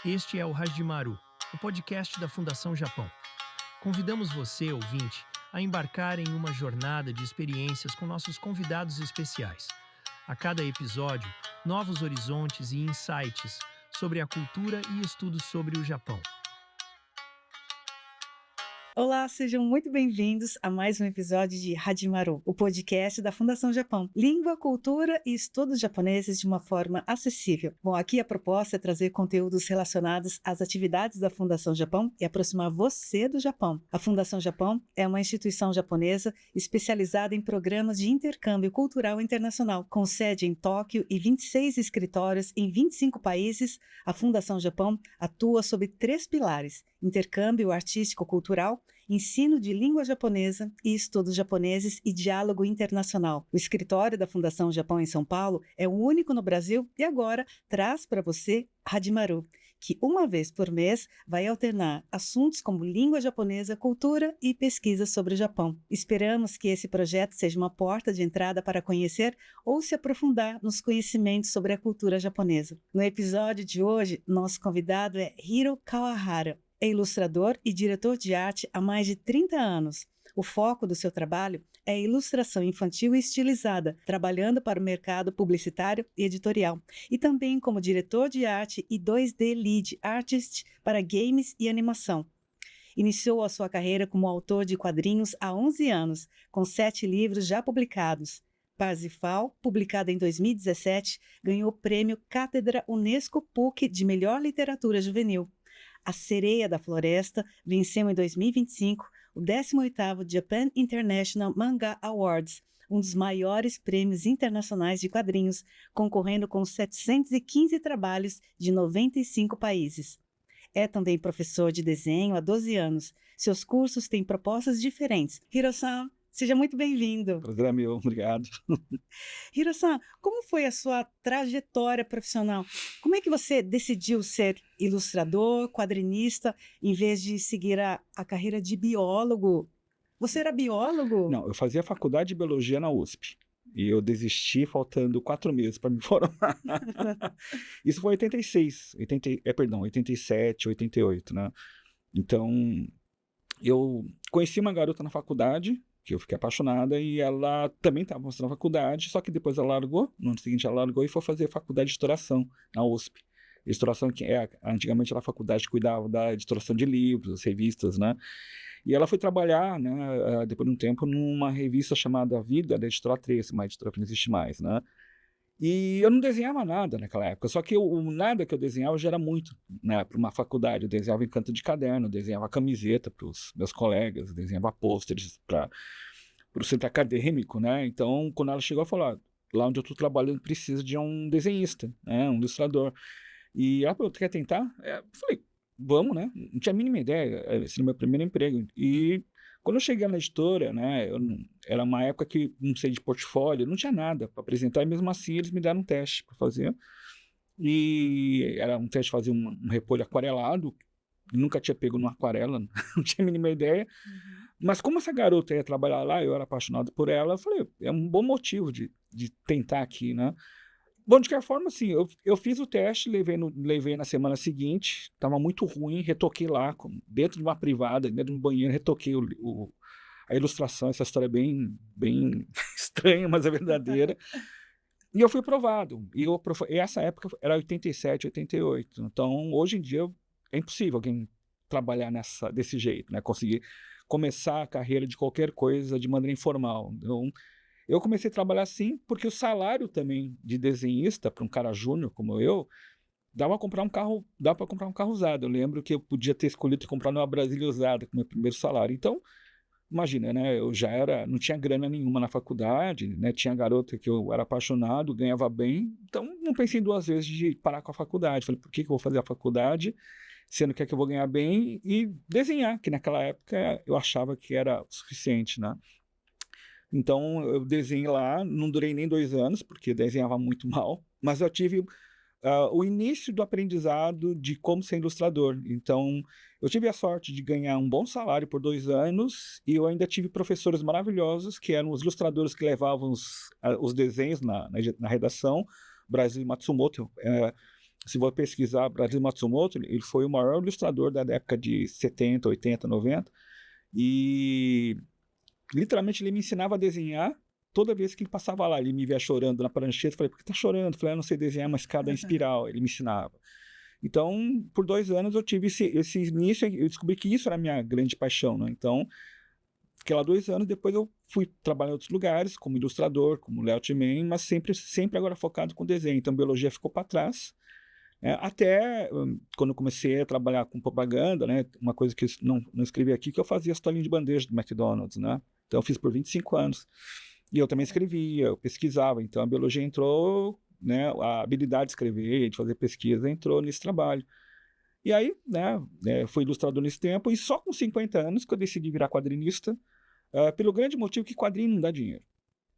Este é o Hajimaru, o podcast da Fundação Japão. Convidamos você, ouvinte, a embarcar em uma jornada de experiências com nossos convidados especiais. A cada episódio, novos horizontes e insights sobre a cultura e estudos sobre o Japão. Olá, sejam muito bem-vindos a mais um episódio de Hajimaru, o podcast da Fundação Japão. Língua, cultura e estudos japoneses de uma forma acessível. Bom, aqui a proposta é trazer conteúdos relacionados às atividades da Fundação Japão e aproximar você do Japão. A Fundação Japão é uma instituição japonesa especializada em programas de intercâmbio cultural internacional. Com sede em Tóquio e 26 escritórios em 25 países, a Fundação Japão atua sob 3 pilares: intercâmbio artístico-cultural, ensino de língua japonesa e estudos japoneses e diálogo internacional. O escritório da Fundação Japão em São Paulo é o único no Brasil e agora traz para você Hajimaru, que uma vez por mês vai alternar assuntos como língua japonesa, cultura e pesquisa sobre o Japão. Esperamos que esse projeto seja uma porta de entrada para conhecer ou se aprofundar nos conhecimentos sobre a cultura japonesa. No episódio de hoje, nosso convidado é Hiro Kawahara. É ilustrador e diretor de arte há mais de 30 anos. O foco do seu trabalho é a ilustração infantil e estilizada, trabalhando para o mercado publicitário e editorial, e também como diretor de arte e 2D Lead Artist para games e animação. Iniciou a sua carreira como autor de quadrinhos há 11 anos, com 7 livros já publicados. Parsifal, publicada em 2017, ganhou o prêmio Cátedra Unesco PUC de Melhor Literatura Juvenil. A Sereia da Floresta venceu em 2025 o 18º Japan International Manga Awards, um dos maiores prêmios internacionais de quadrinhos, concorrendo com 715 trabalhos de 95 países. É também professor de desenho há 12 anos. Seus cursos têm propostas diferentes. Hiro-san, seja muito bem-vindo. Prazer é meu, obrigado. Hiro-san, como foi a sua trajetória profissional? Como é que você decidiu ser ilustrador, quadrinista, em vez de seguir a carreira de biólogo? Você era biólogo? Não, eu fazia faculdade de biologia na USP. E eu desisti faltando 4 meses para me formar. Isso foi em 87, 88, né? Então, eu conheci uma garota na faculdade, que eu fiquei apaixonada, e ela também estava na faculdade, só que depois ela largou, no ano seguinte ela largou e foi fazer faculdade de editoração na USP. Editoração que antigamente era a faculdade que cuidava da editoração de livros, revistas, né? E ela foi trabalhar, né, depois de um tempo, numa revista chamada Vida, da Editora 3, uma editora que não existe mais, né? E eu não desenhava nada naquela época, só que o nada que eu desenhava já era muito, né, para uma faculdade. Eu desenhava em canto de caderno, desenhava camiseta para os meus colegas, desenhava pôsteres para o centro acadêmico, né? Então, quando ela chegou, ela falou: lá onde eu estou trabalhando precisa de um desenhista, né, um ilustrador. E ela falou: tu quer tentar? Eu falei: vamos, né? Não tinha a mínima ideia, esse era o meu primeiro emprego. E quando eu cheguei na editora, né, era uma época que não sei de portfólio, não tinha nada para apresentar, e mesmo assim eles me deram um teste para fazer. E era um teste de fazer um repolho aquarelado, nunca tinha pego numa aquarela, não tinha a mínima ideia. Mas como essa garota ia trabalhar lá, eu era apaixonado por ela, eu falei: é um bom motivo de tentar aqui, né? Bom, de qualquer forma, assim, eu fiz o teste, levei na semana seguinte, estava muito ruim, retoquei lá, dentro de uma privada, dentro de um banheiro, retoquei a ilustração. Essa história é bem estranha, mas é verdadeira. E eu fui aprovado. E essa época era 87, 88. Então, hoje em dia, é impossível alguém trabalhar desse jeito, né? Conseguir começar a carreira de qualquer coisa de maneira informal. Então, eu comecei a trabalhar assim porque o salário também de desenhista para um cara júnior como eu dava para comprar um carro usado. Eu lembro que eu podia ter escolhido comprar uma Brasília usada com o meu primeiro salário. Então, imagina, né? Eu não tinha grana nenhuma na faculdade, né? Tinha garota que eu era apaixonado, ganhava bem. Então, não pensei 2 vezes de parar com a faculdade. Falei: por que eu vou fazer a faculdade, sendo que eu vou ganhar bem e desenhar, que naquela época eu achava que era o suficiente, né? Então, eu desenhei lá, não durei nem 2 anos, porque desenhava muito mal, mas eu tive o início do aprendizado de como ser ilustrador. Então, eu tive a sorte de ganhar um bom salário por 2 anos, e eu ainda tive professores maravilhosos, que eram os ilustradores que levavam os desenhos na redação, Brasil e Matsumoto. se você pesquisar, Brasil Matsumoto, ele foi o maior ilustrador da década de 70, 80, 90, e literalmente ele me ensinava a desenhar toda vez que ele passava lá. Ele me via chorando na prancheta, eu falei, por que tá chorando? Eu falei, eu não sei desenhar uma escada em espiral. Ele me ensinava. Então, por 2 anos eu tive esse início, eu descobri que isso era a minha grande paixão, né? Então, fiquei lá 2 anos, depois eu fui trabalhar em outros lugares, como ilustrador, como layout man, mas sempre agora focado com desenho. Então, biologia ficou para trás. Até quando eu comecei a trabalhar com propaganda, né, uma coisa que eu não escrevi aqui, que eu fazia as toalhinhas de bandeja do McDonald's, né? Então eu fiz por 25 anos. E eu também escrevia, eu pesquisava. Então a biologia entrou, né, a habilidade de escrever, de fazer pesquisa, entrou nesse trabalho. E aí, né, fui ilustrador nesse tempo, e só com 50 anos que eu decidi virar quadrinista, pelo grande motivo que quadrinho não dá dinheiro.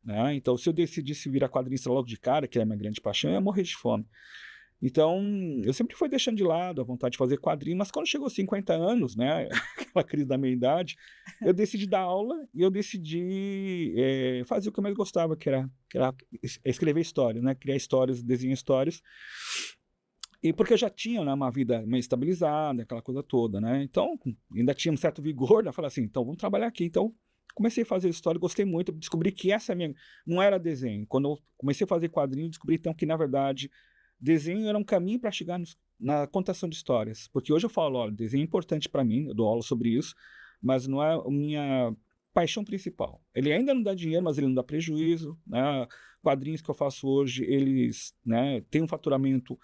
Né? Então, se eu decidisse virar quadrinista logo de cara, que é a minha grande paixão, eu ia morrer de fome. Então, eu sempre fui deixando de lado a vontade de fazer quadrinho, mas quando chegou 50 anos, né, aquela crise da meia-idade, eu decidi dar aula e eu decidi fazer o que eu mais gostava, que era escrever histórias, né, criar histórias, desenhar histórias. E porque eu já tinha, né, uma vida meio estabilizada, aquela coisa toda, né, então ainda tinha um certo vigor, né, falei assim, então vamos trabalhar aqui. Então comecei a fazer história, gostei muito, descobri que essa minha não era desenho. Quando eu comecei a fazer quadrinho, descobri então que, na verdade, desenho era um caminho para chegar na contação de histórias. Porque hoje eu falo, olha, desenho é importante para mim, eu dou aula sobre isso, mas não é a minha paixão principal. Ele ainda não dá dinheiro, mas ele não dá prejuízo, né? Quadrinhos que eu faço hoje, eles, né, têm um faturamento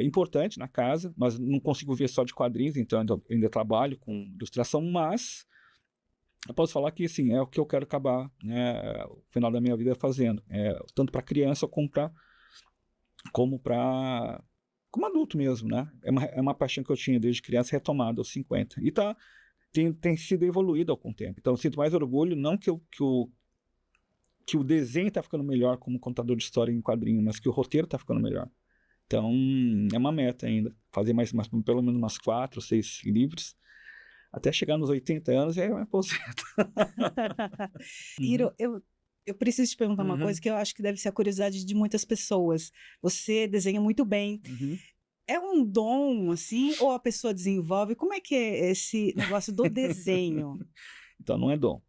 importante na casa, mas não consigo ver só de quadrinhos, então eu ainda trabalho com ilustração, mas eu posso falar que, assim, é o que eu quero acabar, né, o final da minha vida fazendo, tanto para criança como adulto mesmo, né? É uma paixão que eu tinha desde criança, retomada aos 50. E tem sido evoluído com o tempo. Então eu sinto mais orgulho, não que o desenho está ficando melhor como contador de história em quadrinho, mas que o roteiro está ficando melhor. Então é uma meta ainda, fazer mais pelo menos umas 4 ou 6 livros, até chegar nos 80 anos e aí eu me aposento. Iro, eu preciso te perguntar uma coisa que eu acho que deve ser a curiosidade de muitas pessoas. Você desenha muito bem. É um dom, assim, ou a pessoa desenvolve? Como é que é esse negócio do desenho? Então, não é dom.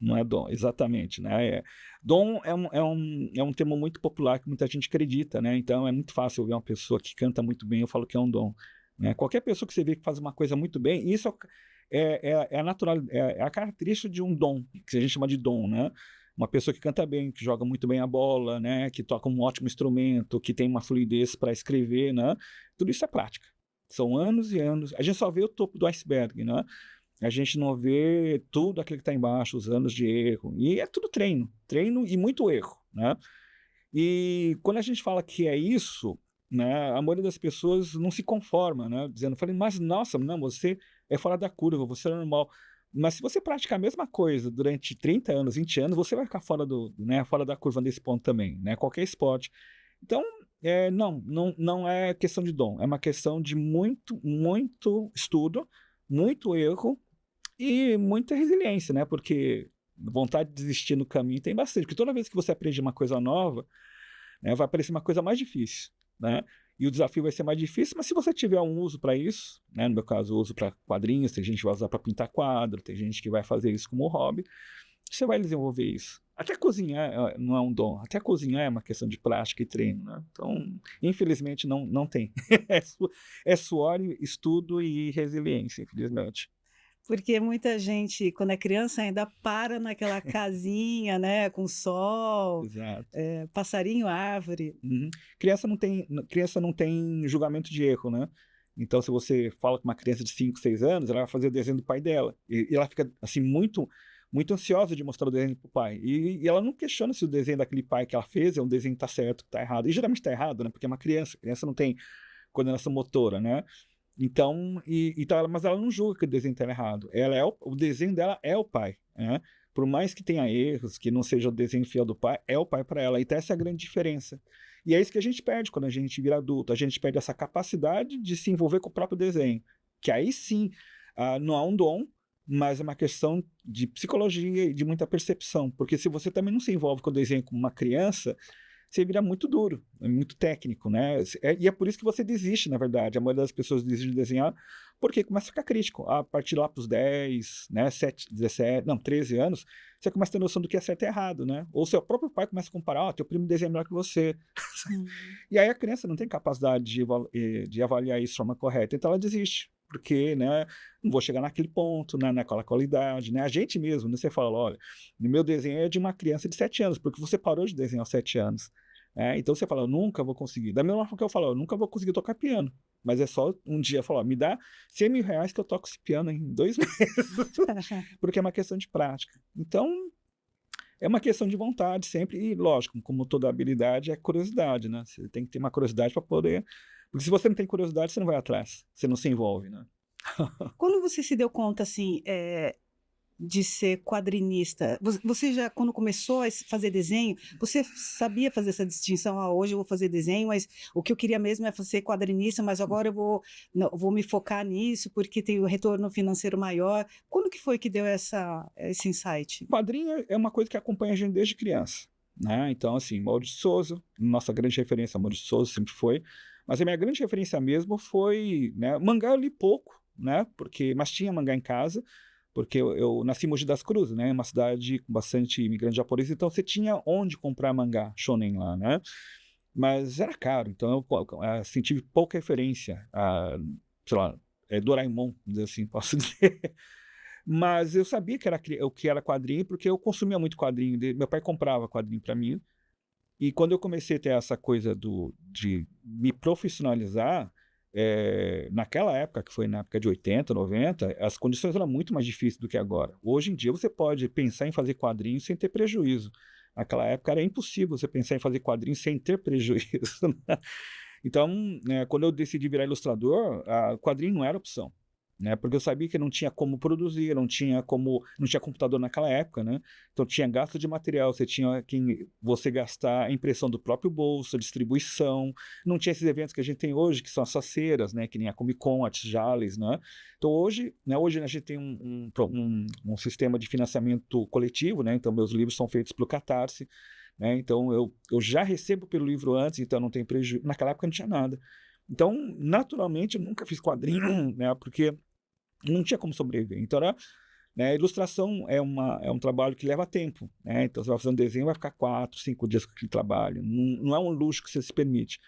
Não é dom, exatamente, né? Dom é um termo muito popular que muita gente acredita, né? Então, é muito fácil ver uma pessoa que canta muito bem, eu falo que é um dom. Né? Qualquer pessoa que você vê que faz uma coisa muito bem, isso é a característica de um dom, que a gente chama de dom, né? Uma pessoa que canta bem, que joga muito bem a bola, né? Que toca um ótimo instrumento, que tem uma fluidez para escrever, né? Tudo isso é prática. São anos e anos. A gente só vê o topo do iceberg, né? A gente não vê tudo aquilo que está embaixo, os anos de erro. E é tudo treino e muito erro, né? E quando a gente fala que é isso, né? A maioria das pessoas não se conforma, né? Dizendo, mas nossa, não, você é fora da curva, você é normal. Mas se você praticar a mesma coisa durante 30 anos, 20 anos, você vai ficar fora da curva nesse ponto também, né? Qualquer esporte. Então, não é questão de dom, é uma questão de muito, muito estudo, muito erro e muita resiliência, né? Porque vontade de desistir no caminho tem bastante. Porque toda vez que você aprende uma coisa nova, né, vai aparecer uma coisa mais difícil, né? E o desafio vai ser mais difícil, mas se você tiver um uso para isso, né? No meu caso, eu uso para quadrinhos, tem gente que vai usar para pintar quadro, tem gente que vai fazer isso como hobby, você vai desenvolver isso. Até cozinhar não é um dom, até cozinhar é uma questão de prática e treino, né? Então, infelizmente, não tem. É suor, estudo e resiliência, infelizmente. Porque muita gente, quando é criança, ainda para naquela casinha, né, com sol, Exato. passarinho, árvore. Uhum. Criança não tem julgamento de erro, né? Então, se você fala com uma criança de 5, 6 anos, ela vai fazer o desenho do pai dela. E ela fica, assim, muito, muito ansiosa de mostrar o desenho pro pai. E ela não questiona se o desenho daquele pai que ela fez é um desenho que tá certo, que tá errado. E geralmente tá errado, né? Porque é uma criança. A criança não tem coordenação motora, né? Então, mas ela não julga que o desenho está errado. O desenho dela é o pai, né? Por mais que tenha erros, que não seja o desenho fiel do pai, é o pai para ela. Então, essa é a grande diferença. E é isso que a gente perde quando a gente vira adulto. A gente perde essa capacidade de se envolver com o próprio desenho. Que aí sim, não há um dom, mas é uma questão de psicologia e de muita percepção. Porque se você também não se envolve com o desenho como uma criança, você vira muito duro, é muito técnico, né? E é por isso que você desiste, na verdade. A maioria das pessoas desiste de desenhar porque começa a ficar crítico. A partir lá para os 10, né, 7, 17, não, 13 anos, você começa a ter noção do que é certo e errado, né? Ou seu próprio pai começa a comparar, teu primo desenha melhor que você. E aí a criança não tem capacidade de avaliar isso de forma correta, então ela desiste. Porque, né, não vou chegar naquele ponto, né, naquela qualidade, né? A gente mesmo, né, você fala, olha, o meu desenho é de uma criança de 7 anos, porque você parou de desenhar aos 7 anos. Então você fala, eu nunca vou conseguir. Da mesma forma que eu falo, eu nunca vou conseguir tocar piano. Mas é só um dia falar, me dá 100 mil reais que eu toco esse piano em 2 meses. Porque é uma questão de prática. Então, é uma questão de vontade sempre. E, lógico, como toda habilidade, é curiosidade, né? Você tem que ter uma curiosidade para poder... Porque se você não tem curiosidade, você não vai atrás. Você não se envolve, né? Quando você se deu conta, assim, de ser quadrinista, você já, quando começou a fazer desenho, você sabia fazer essa distinção? Ah, hoje eu vou fazer desenho, mas o que eu queria mesmo é ser quadrinista, mas agora vou me focar nisso porque tem o retorno financeiro maior. Quando que foi que deu esse insight? Quadrinho é uma coisa que acompanha a gente desde criança, né? Então, assim, Maurício de Souza, nossa grande referência, Maurício de Souza sempre foi, mas a minha grande referência mesmo foi, né, mangá eu li pouco, né, mas tinha mangá em casa, porque eu nasci em Mogi das Cruzes, né, uma cidade com bastante imigrante japonês, então você tinha onde comprar mangá shonen lá, né, mas era caro, então eu assim, tive pouca referência a, sei lá, Doraemon, vamos dizer assim, posso dizer. Mas eu sabia o que era quadrinho, porque eu consumia muito quadrinho. Meu pai comprava quadrinho para mim. E quando eu comecei a ter essa coisa de me profissionalizar, naquela época, que foi na época de 80, 90, as condições eram muito mais difíceis do que agora. Hoje em dia você pode pensar em fazer quadrinhos sem ter prejuízo. Naquela época era impossível você pensar em fazer quadrinhos sem ter prejuízo. Né? Então, quando eu decidi virar ilustrador, quadrinho não era opção. Né, porque eu sabia que não tinha como produzir, não tinha computador naquela época, né? Então tinha gasto de material, você gastar a impressão do próprio bolso, a distribuição, não tinha esses eventos que a gente tem hoje, que são as feiras, né? Que nem a Comic Con, a Jales, né? Então hoje a gente tem um sistema de financiamento coletivo, né? Então meus livros são feitos pelo Catarse, né? Então eu já recebo pelo livro antes, então não tem prejuízo. Naquela época não tinha nada. Então, naturalmente, eu nunca fiz quadrinho, né? Porque não tinha como sobreviver. Então, a ilustração é um trabalho que leva tempo. Né? Então, você vai fazer um desenho, vai ficar 4, 5 dias com aquele trabalho. Não é um luxo que você se permite.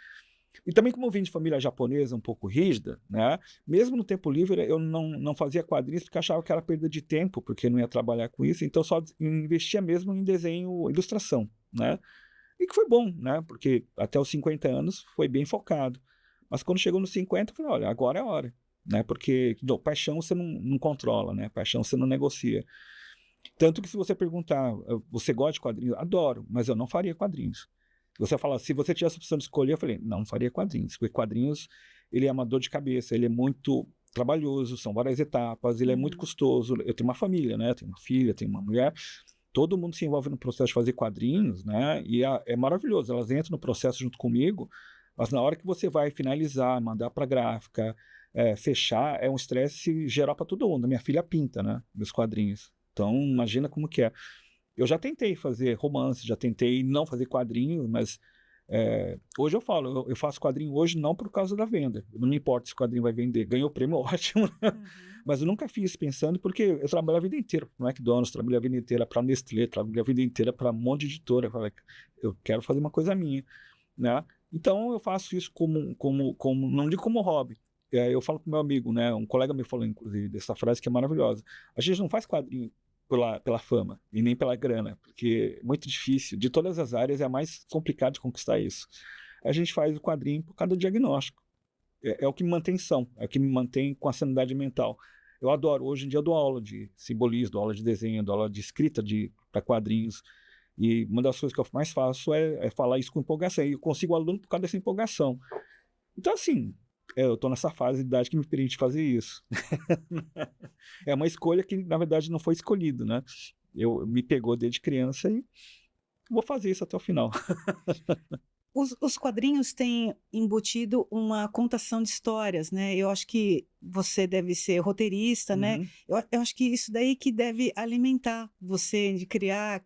E também, como eu vim de família japonesa um pouco rígida, né? Mesmo no tempo livre, eu não fazia quadrinhos porque achava que era perda de tempo, porque não ia trabalhar com isso. Então, só investia mesmo em desenho, ilustração. Né? E que foi bom, né? Porque até os 50 anos foi bem focado. Mas quando chegou nos 50, eu falei, olha, agora é a hora. Né? Porque paixão você não controla, né? Paixão você não negocia. Tanto que se você perguntar, você gosta de quadrinhos? Adoro, mas eu não faria quadrinhos. Você fala, se você tivesse a opção de escolher, eu falei, não faria quadrinhos, porque quadrinhos, ele é uma dor de cabeça, ele é muito trabalhoso, são várias etapas, ele é muito custoso. Eu tenho uma família, né? Eu tenho uma filha, tenho uma mulher, todo mundo se envolve no processo de fazer quadrinhos, né? E é maravilhoso, elas entram no processo junto comigo, mas na hora que você vai finalizar, mandar para a gráfica, fechar, é um estresse geral para todo mundo. Minha filha pinta, né? Meus quadrinhos. Então, imagina como que é. Eu já tentei fazer romance, já tentei não fazer quadrinho, mas hoje eu falo, eu faço quadrinho hoje não por causa da venda. Não me importa se o quadrinho vai vender. Ganhou o prêmio, ótimo. Né? Mas eu nunca fiz pensando, porque eu trabalho a vida inteira para o McDonald's, trabalho a vida inteira para a Nestlé, trabalho a vida inteira para um monte de editora. Eu quero fazer uma coisa minha. Né? Então eu faço isso não digo como hobby. Eu falo pro meu amigo, né? Um colega me falou, inclusive, dessa frase que é maravilhosa. A gente não faz quadrinho pela fama e nem pela grana, porque é muito difícil. De todas as áreas é mais complicado de conquistar isso. A gente faz o quadrinho por causa do diagnóstico. É o que me mantém são, é o que me mantém com a sanidade mental. Eu adoro. Hoje em dia eu dou aula de simbolismo, dou aula de desenho, dou aula de escrita para quadrinhos. E uma das coisas que eu mais faço é falar isso com empolgação. E eu consigo aluno por causa dessa empolgação. Então, assim, eu estou nessa fase de idade que me permite fazer isso. É uma escolha que, na verdade, não foi escolhido, né? Me pegou desde criança e vou fazer isso até o final. Os quadrinhos têm embutido uma contação de histórias, né? Eu acho que você deve ser roteirista, né? Eu acho que isso daí que deve alimentar você de criar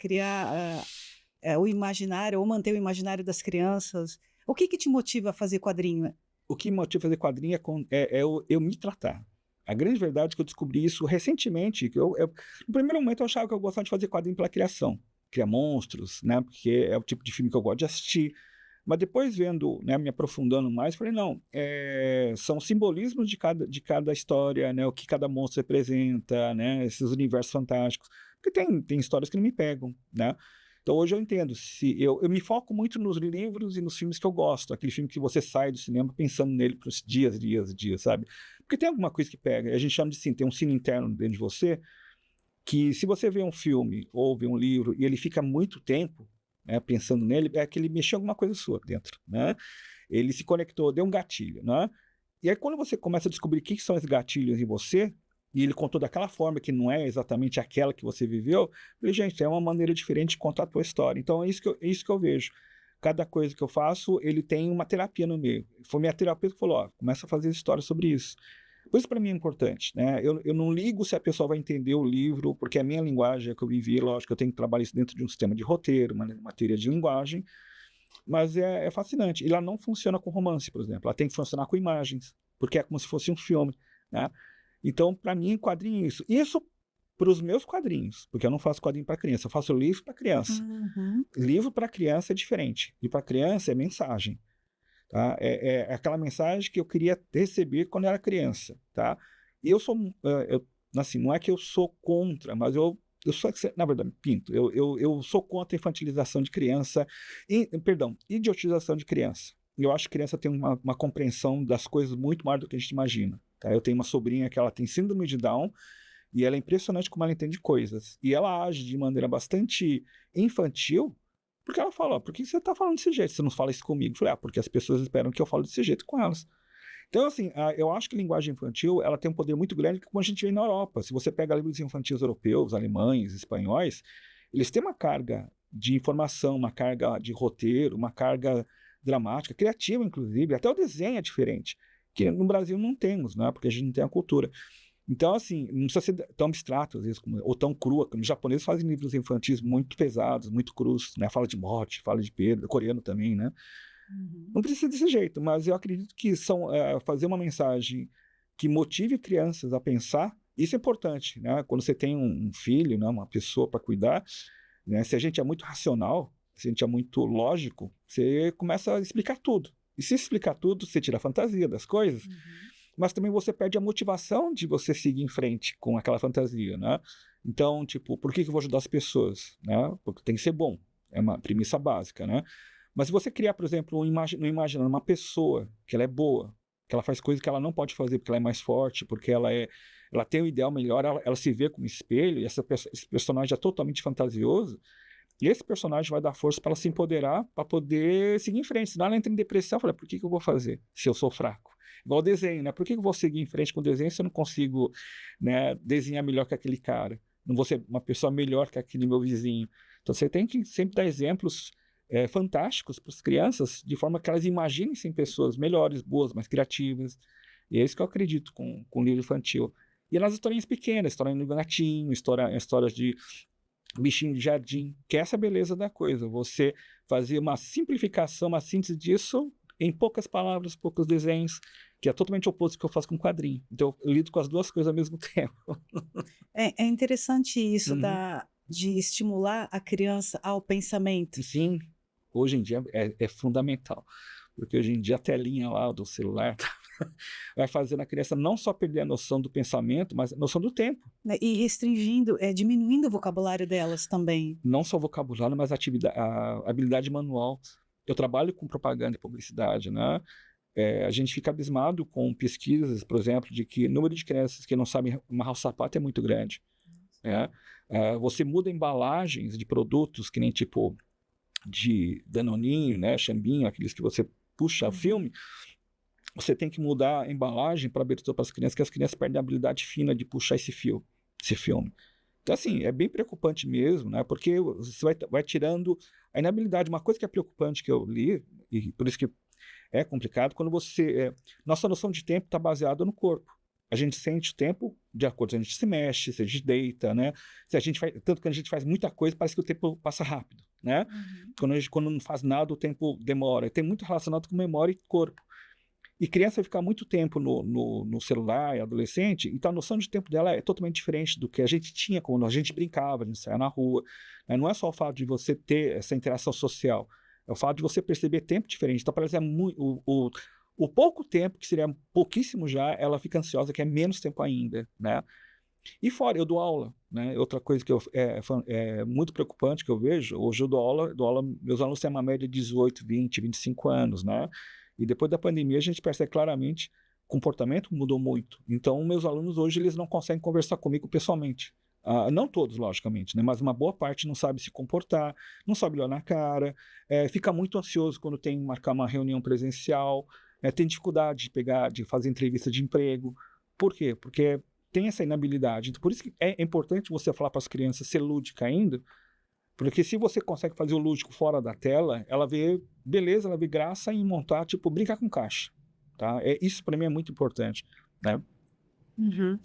o imaginário, ou manter o imaginário das crianças? O que te motiva a fazer quadrinho? O que me motiva a fazer quadrinho é eu me tratar. A grande verdade é que eu descobri isso recentemente. No primeiro momento eu achava que eu gostava de fazer quadrinho pela criação. Criar monstros, né? Porque é o tipo de filme que eu gosto de assistir. Mas depois vendo, né, me aprofundando mais, falei, não, são simbolismos de cada história, né? O que cada monstro representa, né? Esses universos fantásticos. Porque tem histórias que não me pegam, né? Então hoje eu entendo, se eu me foco muito nos livros e nos filmes que eu gosto, aquele filme que você sai do cinema pensando nele por dias, sabe? Porque tem alguma coisa que pega, a gente chama de sim, tem um sino interno dentro de você, que se você vê um filme ou vê um livro e ele fica muito tempo, né, pensando nele, é que ele mexeu alguma coisa sua dentro, né? Ele se conectou, deu um gatilho, né? E aí quando você começa a descobrir o que são esses gatilhos em você, e ele contou daquela forma que não é exatamente aquela que você viveu, eu falei, gente, é uma maneira diferente de contar a tua história. Então é isso que eu vejo. Cada coisa que eu faço, ele tem uma terapia no meio. Foi minha terapeuta que falou, ó, começa a fazer história sobre isso. Por isso para mim é importante, né? Eu não ligo se a pessoa vai entender o livro, porque a minha linguagem é que eu vivi, lógico, eu tenho que trabalhar isso dentro de um sistema de roteiro, uma teoria de linguagem, mas é fascinante. E ela não funciona com romance, por exemplo. Ela tem que funcionar com imagens, porque é como se fosse um filme, né? Então, para mim, quadrinho é isso. Isso para os meus quadrinhos, porque eu não faço quadrinho para criança, eu faço livro para criança. Uhum. Livro para criança é diferente. E para criança é mensagem. Tá? É aquela mensagem que eu queria receber quando eu era criança. Tá? E eu sou, assim, não é que eu sou contra, mas eu sou, na verdade, pinto. Eu sou contra a infantilização de criança, idiotização de criança. Eu acho que criança tem uma compreensão das coisas muito maior do que a gente imagina. Tá? Eu tenho uma sobrinha que ela tem síndrome de Down e ela é impressionante como ela entende coisas. E ela age de maneira bastante infantil, porque ela fala, por que você está falando desse jeito? Você não fala isso comigo? Eu falei, porque as pessoas esperam que eu fale desse jeito com elas. Então, assim, eu acho que a linguagem infantil ela tem um poder muito grande, como a gente vê na Europa. Se você pega livros infantis europeus, alemães, espanhóis, eles têm uma carga de informação, uma carga de roteiro, uma carga dramática, criativa, inclusive. Até o desenho é diferente, que no Brasil não temos, né? Porque a gente não tem a cultura. Então, assim, não precisa ser tão abstrato, às vezes, ou tão crua. Os japoneses fazem livros infantis muito pesados, muito crus, né? Fala de morte, fala de perda, coreano também, né? Uhum. Não precisa ser desse jeito, mas eu acredito que fazer uma mensagem que motive crianças a pensar, isso é importante, né? Quando você tem um filho, né? Uma pessoa para cuidar, né? Se a gente é muito racional, se a gente é muito lógico, você começa a explicar tudo. E se explicar tudo, você tira a fantasia das coisas, mas também você perde a motivação de você seguir em frente com aquela fantasia, né? Então, tipo, por que eu vou ajudar as pessoas, né? Porque tem que ser bom, é uma premissa básica, né? Mas se você criar, por exemplo, imaginando uma pessoa que ela é boa, que ela faz coisas que ela não pode fazer porque ela é mais forte, porque ela tem um ideal melhor, ela se vê como espelho, e esse personagem é totalmente fantasioso, e esse personagem vai dar força para ela se empoderar, para poder seguir em frente. Senão ela entra em depressão, fala, por que eu vou fazer se eu sou fraco? Igual o desenho, né? Por que eu vou seguir em frente com o desenho se eu não consigo, né, desenhar melhor que aquele cara? Não vou ser uma pessoa melhor que aquele meu vizinho. Então você tem que sempre dar exemplos fantásticos para as crianças, de forma que elas imaginem-se pessoas melhores, boas, mais criativas. E é isso que eu acredito com o livro infantil. E nas historinhas pequenas, história do gatinho, histórias de bichinho de jardim, que é essa beleza da coisa. Você fazer uma simplificação, uma síntese disso em poucas palavras, poucos desenhos, que é totalmente oposto do que eu faço com quadrinho. Então eu lido com as duas coisas ao mesmo tempo. É interessante isso Uhum. de estimular a criança ao pensamento. Sim, hoje em dia é fundamental, porque hoje em dia a telinha lá do celular vai fazendo a criança não só perder a noção do pensamento, mas a noção do tempo. Né? E restringindo, diminuindo o vocabulário delas também. Não só o vocabulário, mas a habilidade manual. Eu trabalho com propaganda e publicidade, né? A gente fica abismado com pesquisas, por exemplo, de que o número de crianças que não sabem amarrar o sapato é muito grande. Né? Você muda embalagens de produtos, que nem tipo de Danoninho, né? Xambinho, aqueles que você puxa o filme, você tem que mudar a embalagem para abertura para as crianças, que as crianças perdem a habilidade fina de puxar esse filme. Então, assim, é bem preocupante mesmo, né? Porque você vai tirando a inabilidade. Uma coisa que é preocupante que eu li, e por isso que é complicado, quando nossa noção de tempo está baseada no corpo. A gente sente o tempo de acordo se a gente se mexe, se a gente deita, né? Tanto que a gente faz muita coisa, parece que o tempo passa rápido, né? Uhum. Quando não faz nada, o tempo demora. Tem muito relacionado com memória e corpo. E criança vai ficar muito tempo no celular, adolescente, então a noção de tempo dela é totalmente diferente do que a gente tinha quando a gente brincava, a gente saia na rua. Né? Não é só o fato de você ter essa interação social, é o fato de você perceber tempo diferente. Então, parece muito o pouco tempo, que seria pouquíssimo já, ela fica ansiosa, que é menos tempo ainda, né? E fora, eu dou aula, né? Outra coisa que é muito preocupante que eu vejo, hoje eu dou aula, meus alunos têm uma média de 18, 20, 25 anos, né? E depois da pandemia a gente percebe claramente o comportamento mudou muito. Então, meus alunos hoje eles não conseguem conversar comigo pessoalmente. Não todos, logicamente, né? Mas uma boa parte não sabe se comportar, não sabe olhar na cara, fica muito ansioso quando tem que marcar uma reunião presencial, tem dificuldade de fazer entrevista de emprego. Por quê? Porque tem essa inabilidade. Então, por isso que é importante você falar para as crianças ser lúdica ainda, porque se você consegue fazer o lúdico fora da tela, ela vê beleza, ela vê graça em montar, tipo, brincar com caixa, tá? Isso para mim é muito importante, né? Uhum.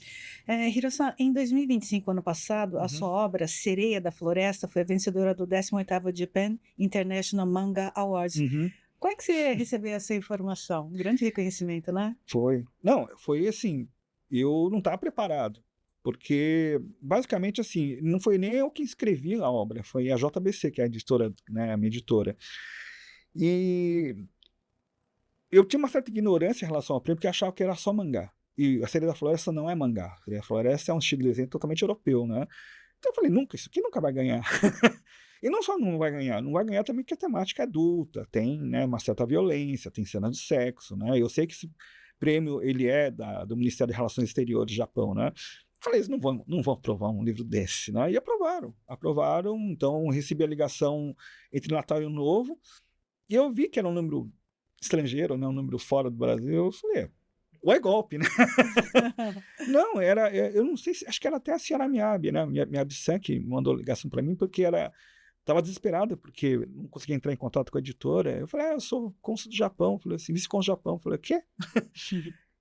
Hiro-san, em 2025, ano passado, a Uhum. sua obra Sereia da Floresta foi a vencedora do 18º Japan International Manga Awards. Uhum. Como é que você recebeu essa informação? Um grande reconhecimento, né? Foi. Não, foi assim, eu não estava preparado, porque basicamente assim, não foi nem eu que escrevi a obra, foi a JBC, que é a editora, né, a minha editora. E eu tinha uma certa ignorância em relação ao prêmio, porque eu achava que era só mangá. E a Sereia da Floresta não é mangá. A Sereia da Floresta é um estilo de desenho totalmente europeu, né? Então eu falei, isso aqui nunca vai ganhar. E não só não vai ganhar também porque a temática é adulta, tem, né, uma certa violência, tem cena de sexo, né? Eu sei que esse prêmio ele é do Ministério de Relações Exteriores do Japão, né? Falei, eles não vão aprovar um livro desse, né? E aprovaram, então eu recebi a ligação entre Natal e Ano Novo, e eu vi que era um número estrangeiro, né, um número fora do Brasil, eu falei, ou é golpe, né? Não, eu não sei, acho que era até a Ciara Miyabi, né? Miyabi-san que mandou ligação para mim, porque estava desesperada, porque não conseguia entrar em contato com a editora. Eu falei, eu sou cônsul do Japão. Eu falei assim, vice-cônsul do Japão. Eu falei, o quê?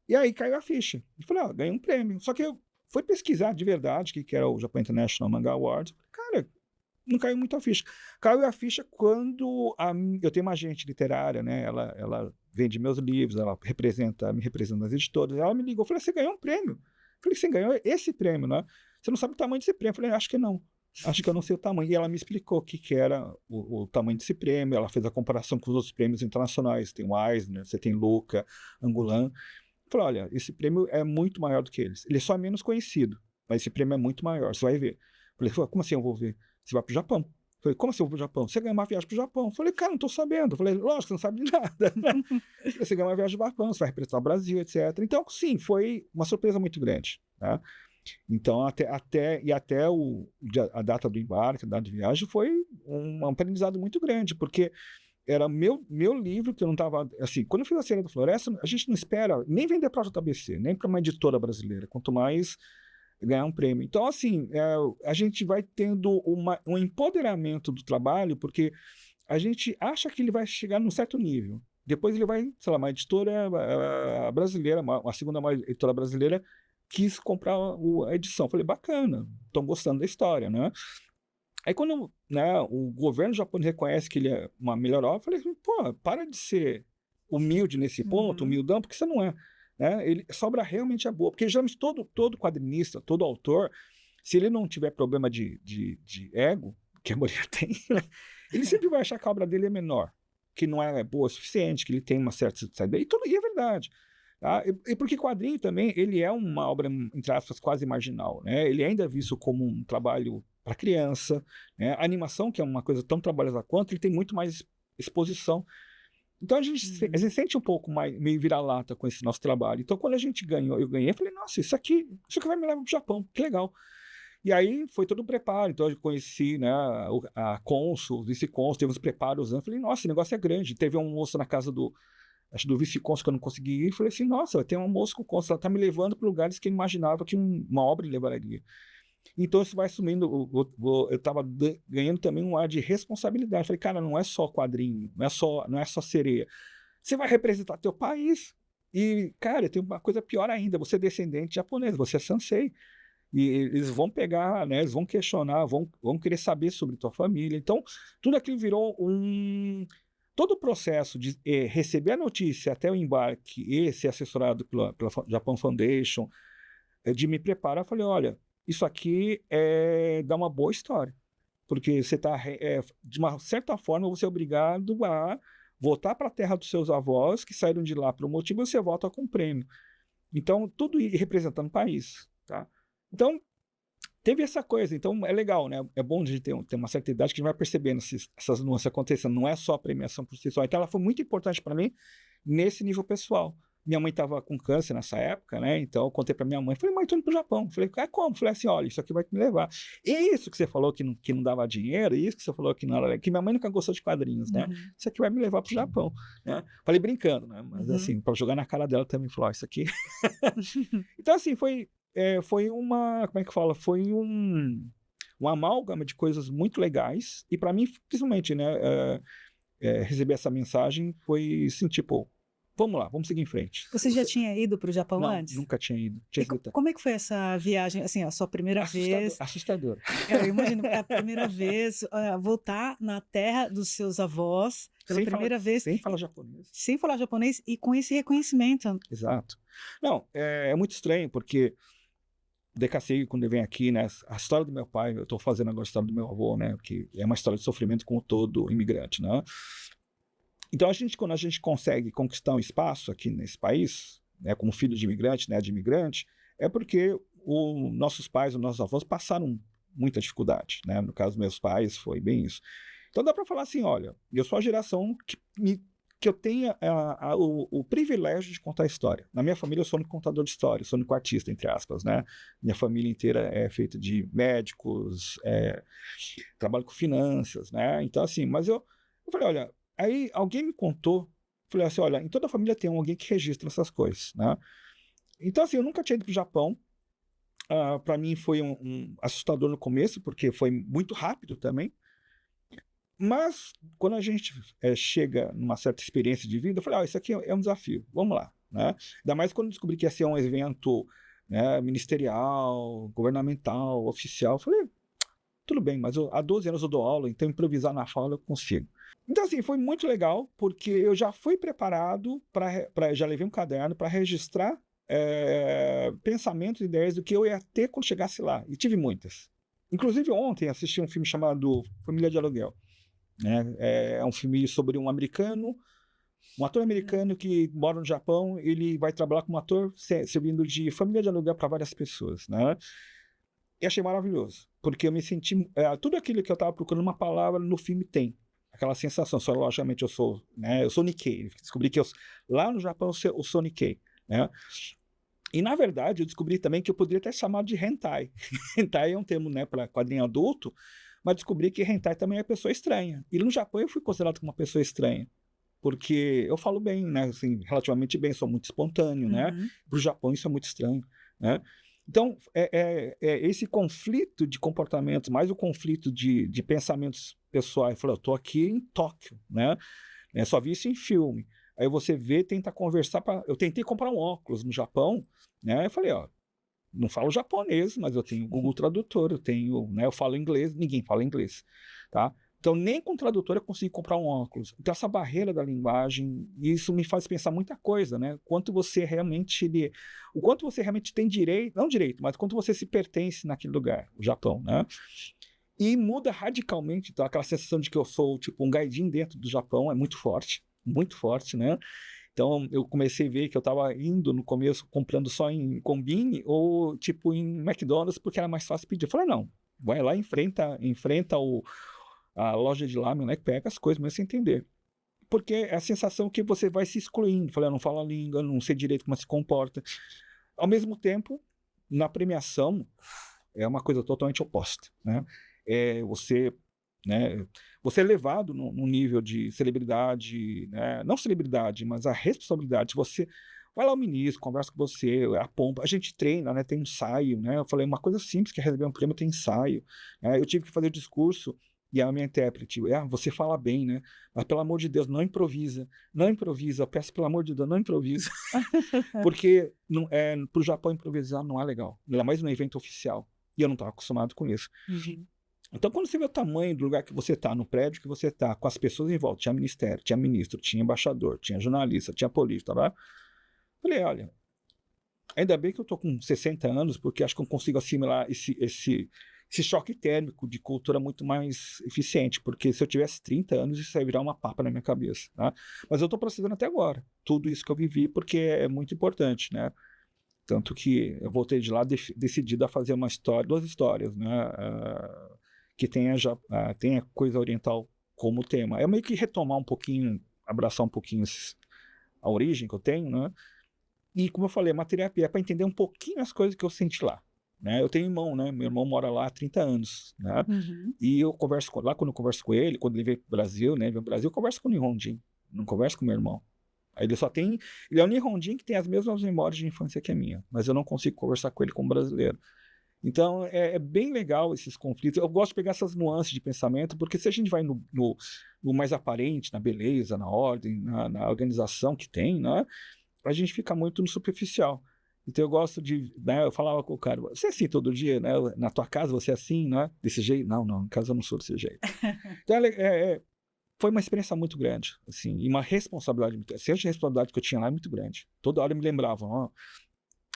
E aí caiu a ficha. Eu falei, ganhei um prêmio. Só que eu fui pesquisar de verdade o que era o Japan International Manga Awards. Cara, não caiu muito a ficha. Caiu a ficha quando eu tenho uma agente literária, né? Ela vende meus livros, ela me representa nas editoras. Ela me ligou, eu falei, você ganhou um prêmio. Eu falei, você ganhou esse prêmio, né? Você não sabe o tamanho desse prêmio. Eu falei, acho que não. Acho que eu não sei o tamanho. E ela me explicou o que era o tamanho desse prêmio. Ela fez a comparação com os outros prêmios internacionais. Tem o Eisner, você tem Luca, Angoulême. Eu falei, olha, esse prêmio é muito maior do que eles. Ele é só menos conhecido, mas esse prêmio é muito maior, você vai ver. Eu falei, como assim eu vou ver? Você vai pro Japão. Eu falei, como assim eu vou pro Japão? Você ganha uma viagem pro Japão. Eu falei, cara, não tô sabendo. Eu falei, lógico, você não sabe de nada. Você ganha uma viagem pro Japão, você vai representar o Brasil, etc. Então, sim, foi uma surpresa muito grande, tá? Então, até a data do embarque, a data de viagem, foi um aprendizado muito grande, porque era meu livro que eu não estava... Assim, quando eu fiz a Sereia da Floresta, a gente não espera nem vender para a JBC, nem para uma editora brasileira, quanto mais ganhar um prêmio. Então, assim, a gente vai tendo um empoderamento do trabalho, porque a gente acha que ele vai chegar num certo nível. Depois ele vai, sei lá, uma editora brasileira, uma segunda maior editora brasileira, quis comprar a edição. Falei, bacana, estão gostando da história, né? Aí quando, né, o governo japonês reconhece que ele é uma melhor obra, eu falei, pô, para de ser humilde nesse ponto, humildão, porque você não é. Né? Essa obra realmente é boa, porque geralmente todo quadrinista, todo autor, se ele não tiver problema de ego, que a maioria tem, né? Ele sempre vai achar que a obra dele é menor, que não é boa o suficiente, que ele tem uma certa saída. E é verdade. Tá? E porque quadrinho também, ele é uma obra, entre aspas, quase marginal. Né? Ele ainda é visto como um trabalho para criança. Né? A animação, que é uma coisa tão trabalhosa quanto, ele tem muito mais exposição. Então a gente sente um pouco mais, meio vira-lata com esse nosso trabalho. Então quando a gente ganhou, eu ganhei, eu falei, nossa, isso aqui vai me levar para o Japão, que legal. E aí foi todo o preparo. Então eu conheci, né, a cônsul, o vice-cônsul, teve uns preparos. Eu falei, nossa, esse negócio é grande. Teve um moço na casa do vice-cônsul que eu não consegui ir. Falei assim, nossa, tem um moço com cônsul, ela está me levando para lugares que eu imaginava que uma obra levaria. Então isso vai assumindo, eu estava ganhando também um ar de responsabilidade. Falei, cara, não é só quadrinho, não é só sereia. Você vai representar teu país. E, cara, tem uma coisa pior ainda, você é descendente japonês, você é sansei. E eles vão pegar, né? Eles vão questionar, vão querer saber sobre tua família. Então, tudo aquilo virou todo o processo de receber a notícia até o embarque e ser assessorado pela Japan Foundation, de me preparar, eu falei, olha, isso aqui dá uma boa história. Porque você está, de uma certa forma, você é obrigado a voltar para a terra dos seus avós, que saíram de lá por um motivo, e você volta com um prêmio. Então, tudo representando o país, tá? Então, teve essa coisa. Então, é legal, né? É bom a gente ter uma certa idade que a gente vai percebendo essas nuances acontecendo. Não é só a premiação por si só. Então, ela foi muito importante para mim nesse nível pessoal. Minha mãe estava com câncer nessa época, né? Então, eu contei para minha mãe. Falei, mãe, tô indo pro Japão. Falei, como? Falei assim, olha, isso aqui vai me levar. E isso que você falou que não dava dinheiro, isso que você falou que não era... Que minha mãe nunca gostou de quadrinhos, né? Isso aqui vai me levar pro Japão, né? Falei brincando, né? Mas assim, para jogar na cara dela também, falou, isso aqui... Então, assim, foi uma... Como é que fala? Foi um amálgama de coisas muito legais. E para mim, principalmente, né? Receber essa mensagem foi assim, tipo... Vamos lá, vamos seguir em frente. Você já tinha ido para o Japão não, antes? Nunca tinha ido. Como é que foi essa viagem, assim, a sua primeira vez? Assustador. Eu imagino, a primeira vez, voltar na terra dos seus avós, pela primeira vez. Sem falar japonês. Sem falar japonês e com esse reconhecimento. Exato. Não, é muito estranho, porque o DKC, quando ele vem aqui, né, a história do meu pai, eu estou fazendo agora a história do meu avô, né, que é uma história de sofrimento como todo imigrante, né? Então, quando a gente consegue conquistar um espaço aqui nesse país, né, como filho de imigrante, né, é porque nossos pais, os nossos avós passaram muita dificuldade, né? No caso dos meus pais, foi bem isso. Então, dá para falar assim, olha, eu sou a geração que eu tenha o privilégio de contar a história. Na minha família, eu sou um contador de história, sou um artista, entre aspas, né? Minha família inteira é feita de médicos, trabalho com finanças, né? Então, assim, mas eu falei, olha, aí alguém me contou, falei assim, olha, em toda a família tem alguém que registra essas coisas, né? Então, assim, eu nunca tinha ido para o Japão. Para mim foi um assustador no começo, porque foi muito rápido também. Mas, quando a gente chega numa certa experiência de vida, eu falei, isso aqui é um desafio, vamos lá, né? Ainda mais quando eu descobri que ia ser um evento, né, ministerial, governamental, oficial. Eu falei, tudo bem, mas há 12 anos eu dou aula, então improvisar na fala eu consigo. Então, assim, foi muito legal, porque eu já fui preparado, já levei um caderno para registrar pensamentos e ideias do que eu ia ter quando chegasse lá. E tive muitas. Inclusive, ontem assisti um filme chamado Família de Aluguel. Né? É um filme sobre um ator americano que mora no Japão. Ele vai trabalhar como ator servindo de família de aluguel para várias pessoas. Né? E achei maravilhoso, porque eu me senti... tudo aquilo que eu estava procurando, uma palavra no filme tem. Aquela sensação, só logicamente eu sou Nikkei. Descobri que lá no Japão eu sou Nikkei, né? E na verdade eu descobri também que eu poderia ter chamado de hentai. Hentai é um termo, né, para quadrinho adulto, mas descobri que hentai também é pessoa estranha. E no Japão eu fui considerado como uma pessoa estranha, porque eu falo bem, né, assim, relativamente bem, sou muito espontâneo, né? Para o Japão isso é muito estranho, né? Então, esse conflito de comportamentos, mais o conflito de pensamentos pessoais. Eu falei, eu estou aqui em Tóquio, né? Só vi isso em filme. Aí você vê, tenta conversar. Eu tentei comprar um óculos no Japão, né? Eu falei, não falo japonês, mas eu tenho Google Tradutor, eu falo inglês, ninguém fala inglês, tá? Então, nem com tradutor eu consegui comprar um óculos. Então, essa barreira da linguagem, isso me faz pensar muita coisa, né? O quanto você realmente tem direito, não direito, mas quanto você se pertence naquele lugar, o Japão, né? E muda radicalmente, então, aquela sensação de que eu sou, tipo, um gaidin dentro do Japão é muito forte, né? Então, eu comecei a ver que eu estava indo, no começo, comprando só em Combini ou, tipo, em McDonald's, porque era mais fácil pedir. Eu falei, não, vai lá, enfrenta a loja de lamen, né, que pega as coisas, mas sem entender. Porque é a sensação que você vai se excluindo. Falei, eu não falo a língua, não sei direito como se comporta. Ao mesmo tempo, na premiação, é uma coisa totalmente oposta, né? Você é levado num nível de celebridade, né? Não celebridade, mas a responsabilidade. Você vai lá o ministro, conversa com você, a pompa, a gente treina, né? Tem ensaio, né? Eu falei, uma coisa simples que é receber um prêmio tem ensaio. Eu tive que fazer o discurso E a minha intérprete, você fala bem, né? Mas pelo amor de Deus, não improvisa. Não improvisa. Eu peço pelo amor de Deus, não improvisa. Porque pro Japão improvisar não é legal. Ainda mais num evento oficial. E eu não estava acostumado com isso. Uhum. Então, quando você vê o tamanho do lugar que você está, no prédio que você está, com as pessoas em volta, tinha ministério, tinha ministro, tinha embaixador, tinha jornalista, tinha polícia, tá? Falei, olha, ainda bem que eu tô com 60 anos, porque acho que eu consigo assimilar esse choque térmico de cultura muito mais eficiente, porque se eu tivesse 30 anos, isso ia virar uma papa na minha cabeça, tá? Mas eu estou procedendo até agora, tudo isso que eu vivi, porque é muito importante, né? Tanto que eu voltei de lá decidido a fazer duas histórias, né? Que tenha coisa oriental como tema. É meio que retomar um pouquinho, abraçar um pouquinho a origem que eu tenho, né? E como eu falei, a terapia é para entender um pouquinho as coisas que eu senti lá. Né? Eu tenho um irmão, né? Meu irmão mora lá há 30 anos, né? Uhum. E eu converso lá, quando eu converso com ele, quando ele veio pro Brasil, né? Veio pro Brasil, eu converso com o Nihonjin, não converso com meu irmão. Aí ele é o Nihonjin que tem as mesmas memórias de infância que a minha, mas eu não consigo conversar com ele como brasileiro. Então, é bem legal esses conflitos. Eu gosto de pegar essas nuances de pensamento, porque se a gente vai no mais aparente, na beleza, na ordem, na organização que tem, né? A gente fica muito no superficial. Então eu gosto de, né, eu falava com o cara, você é assim todo dia, né? Na tua casa você é assim, né? Desse jeito? Não, em casa eu não sou desse jeito. Então foi uma experiência muito grande, assim, e uma responsabilidade muito grande. Seja a responsabilidade que eu tinha lá é muito grande. Toda hora me lembravam,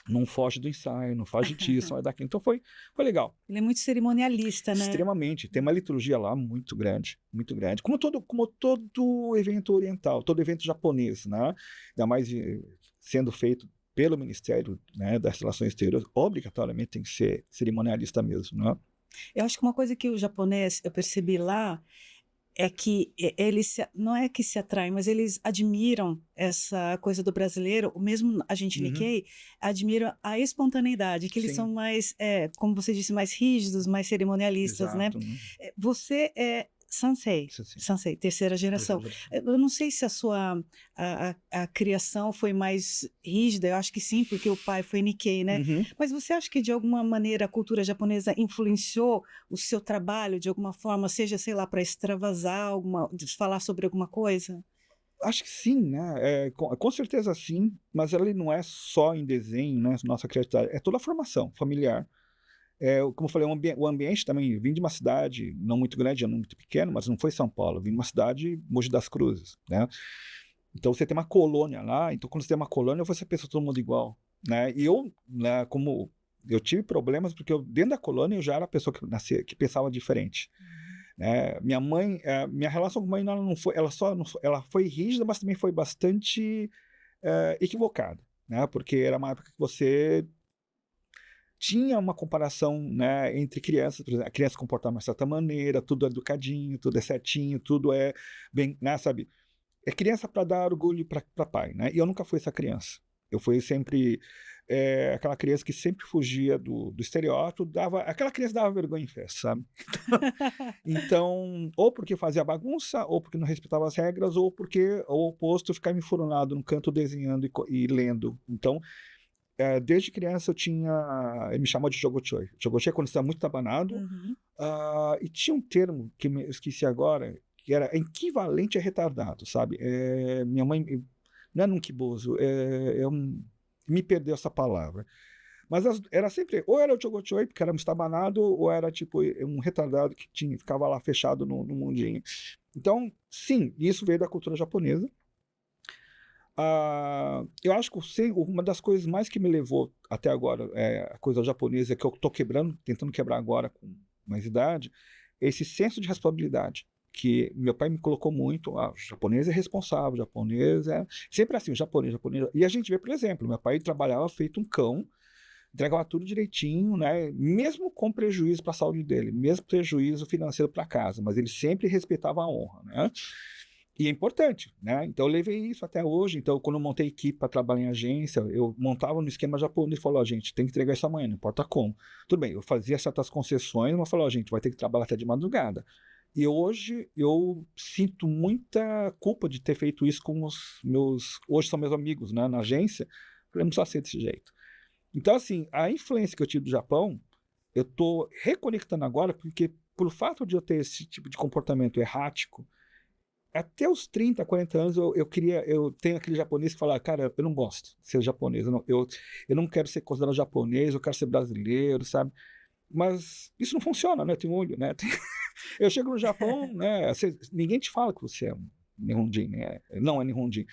não foge do ensaio, não foge disso, não é daquilo. Então foi legal. Ele é muito cerimonialista, né? Extremamente. Tem uma liturgia lá muito grande, muito grande. Como todo evento oriental, todo evento japonês, né? Ainda mais sendo feito pelo Ministério, né, das Relações Exteriores, obrigatoriamente tem que ser cerimonialista mesmo, né? Eu acho que uma coisa que o japonês, eu percebi lá, é que eles não é que se atraem, mas eles admiram essa coisa do brasileiro, o mesmo a gente Nikkei, admiram a espontaneidade, que eles Sim. são mais, como você disse, mais rígidos, mais cerimonialistas, Exato, né? né? Você é Sansei, terceira geração. Eu não sei se a criação foi mais rígida, eu acho que sim, porque o pai foi Nikkei, né? Uhum. Mas você acha que de alguma maneira a cultura japonesa influenciou o seu trabalho de alguma forma, seja, sei lá, para extravasar, falar sobre alguma coisa? Acho que sim, né? Com certeza sim, mas ele não é só em desenho, né? Nossa criatividade, é toda a formação familiar. Como eu falei, o ambiente também, eu vim de uma cidade não muito grande, não muito pequeno, mas não foi São Paulo, eu vim de uma cidade, Mogi das Cruzes, né? Então você tem uma colônia lá, então quando você tem uma colônia, você pensa todo mundo igual, né? E eu, né, como eu tive problemas, porque dentro da colônia eu já era a pessoa que pensava diferente. Minha mãe, minha relação com a mãe ela não foi, ela foi rígida, mas também foi bastante equivocada, né? Porque era uma época que você tinha uma comparação, né, entre crianças, por exemplo, a criança se comporta de uma certa maneira, tudo é educadinho, tudo é certinho, tudo é bem, né, sabe? É criança para dar orgulho para pai, né? E eu nunca fui essa criança. Eu fui sempre aquela criança que sempre fugia do estereótipo, aquela criança dava vergonha em festa, sabe? Então, ou porque fazia bagunça, ou porque não respeitava as regras, ou porque o oposto ficava enfurnado no canto desenhando e lendo. Então, desde criança ele me chamou de Jogochoi. Jogochoi é quando você está muito tabanado. Uhum. E tinha um termo que eu esqueci agora, que era equivalente a retardado, sabe? Minha mãe, não é num quiboso, me perdeu essa palavra. Mas era sempre, ou era o Jogochoi, porque era um estabanado, ou era tipo um retardado que ficava lá fechado no mundinho. Então, sim, isso veio da cultura japonesa. Eu acho que uma das coisas mais que me levou até agora, a coisa japonesa, que eu estou tentando quebrar agora com mais idade, é esse senso de responsabilidade, que meu pai me colocou muito, o japonês é responsável, o japonês é... Sempre assim, o japonês. E a gente vê, por exemplo, meu pai trabalhava feito um cão, entregava tudo direitinho, né? Mesmo com prejuízo para a saúde dele, mesmo prejuízo financeiro para casa, mas ele sempre respeitava a honra, né? E é importante, né? Então eu levei isso até hoje. Então, quando eu montei equipe para trabalhar em agência, eu montava no esquema japonês e falava, gente, tem que entregar isso amanhã, não importa como. Tudo bem, eu fazia certas concessões, mas falava, gente, vai ter que trabalhar até de madrugada. E hoje eu sinto muita culpa de ter feito isso com hoje são meus amigos, né, na agência. Eu falei, não precisa ser desse jeito. Então, assim, a influência que eu tive do Japão, eu estou reconectando agora, porque por fato de eu ter esse tipo de comportamento errático, até os 30, 40 anos eu tenho aquele japonês que fala, cara, eu não gosto de ser japonês, eu não quero ser considerado japonês, eu quero ser brasileiro, sabe? Mas isso não funciona, né? Tem olho, né? Eu chego no Japão, né? Ninguém te fala que você é um Nihonjin, né? Não é Nihonjin.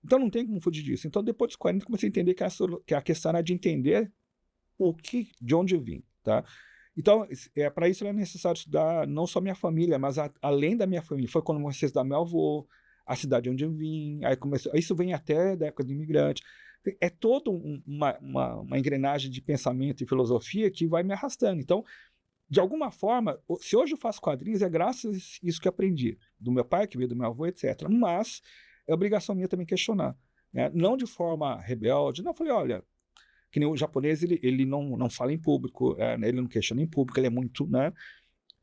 Então não tem como fugir disso. Então depois dos 40 eu comecei a entender que a questão era de entender de onde eu vim, tá? Então, para isso era necessário estudar não só minha família, mas além da minha família. Foi quando eu comecei a estudar meu avô, a cidade onde eu vim, aí isso vem até da época do imigrante. É toda uma engrenagem de pensamento e filosofia que vai me arrastando. Então, de alguma forma, se hoje eu faço quadrinhos, é graças a isso que eu aprendi, do meu pai, que veio do meu avô, etc. Mas é obrigação minha também questionar, né? Não de forma rebelde. Não, eu falei, olha, que nem o japonês, ele não fala em público, né? Ele não questiona em público, ele é muito, né?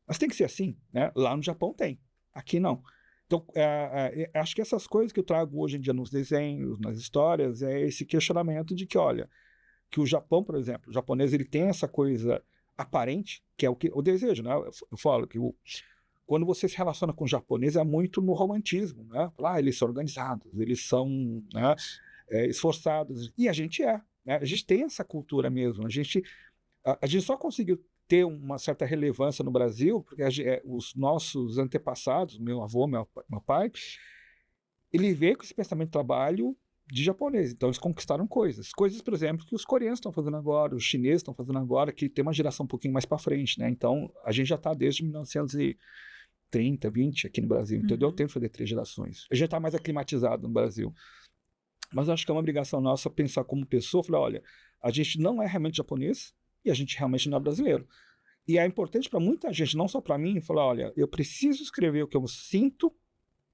Mas tem que ser assim, né? Lá no Japão tem, aqui não. Então, acho que essas coisas que eu trago hoje em dia nos desenhos, nas histórias, é esse questionamento de que, olha, que o Japão, por exemplo, o japonês, ele tem essa coisa aparente, que é o desejo, né? Eu falo que quando você se relaciona com o japonês, é muito no romantismo, né? Eles são organizados, eles são, né, esforçados, e a gente é. Né? A gente tem essa cultura mesmo. A gente só conseguiu ter uma certa relevância no Brasil porque os nossos antepassados, meu avô, meu pai, ele veio com esse pensamento de trabalho de japonês. Então eles conquistaram coisas, por exemplo, que os coreanos estão fazendo agora, os chineses estão fazendo agora, que tem uma geração um pouquinho mais para frente, né? Então a gente já está desde 1930, 20 aqui no Brasil, entendeu? Eu tenho que fazer 3 gerações. A gente está mais aclimatizado no Brasil. Mas acho que é uma obrigação nossa pensar como pessoa, falar, olha, a gente não é realmente japonês e a gente realmente não é brasileiro. E é importante para muita gente, não só para mim, falar, olha, eu preciso escrever o que eu sinto,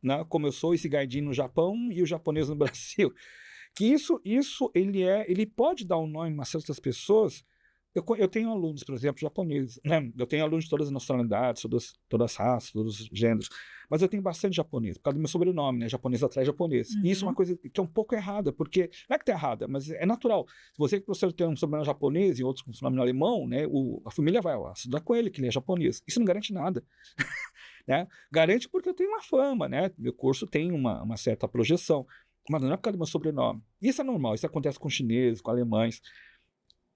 né, como eu sou esse gaidinho no Japão e o japonês no Brasil. Que isso ele pode dar um nome a certas pessoas. Eu tenho alunos, por exemplo, japoneses, né? Eu tenho alunos de todas as nacionalidades, todas as raças, todos os gêneros, mas eu tenho bastante japonês, por causa do meu sobrenome, né? Japonês atrai japonês. E isso é uma coisa que é um pouco errada, porque não é que tá errada, mas é natural. Se você, professor, tem um sobrenome japonês e outros com sobrenome alemão, né? A família vai lá estudar com ele, que ele é japonês. Isso não garante nada. Né? Garante porque eu tenho uma fama, né? Meu curso tem uma certa projeção, mas não é por causa do meu sobrenome. Isso é normal, isso acontece com chineses, com alemães.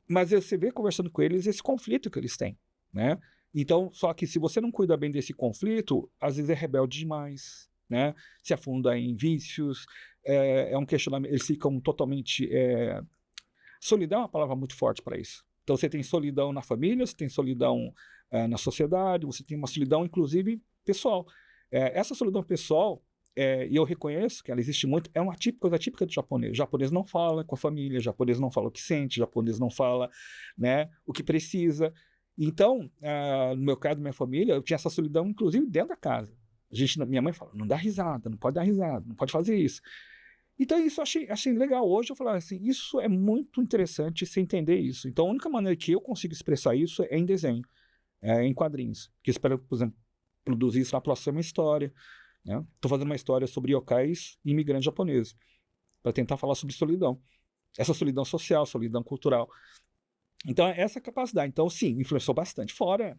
Mas você vê conversando com eles esse conflito que eles têm, né? Então, só que se você não cuida bem desse conflito, às vezes é rebelde demais, né? Se afunda em vícios, é um questionamento, eles ficam totalmente... Solidão é uma palavra muito forte para isso. Então, você tem solidão na família, você tem solidão na sociedade, você tem uma solidão, inclusive, pessoal. Essa solidão pessoal, e eu reconheço que ela existe muito, é uma coisa típica do japonês. O japonês não fala com a família, o japonês não fala o que sente, o japonês não fala, né, o que precisa. Então, no meu caso, minha família, eu tinha essa solidão, inclusive, dentro da casa. Minha mãe fala, não dá risada, não pode dar risada, não pode fazer isso. Então, isso eu achei legal. Hoje eu falo assim, isso é muito interessante você entender isso. Então, a única maneira que eu consigo expressar isso é em desenho, em quadrinhos. Que eu espero, por exemplo, produzir isso na próxima história. Estou fazendo uma história sobre yokais e imigrantes japoneses, para tentar falar sobre solidão. Essa solidão social, solidão cultural. Então, essa capacidade. Então, sim, influenciou bastante. Fora,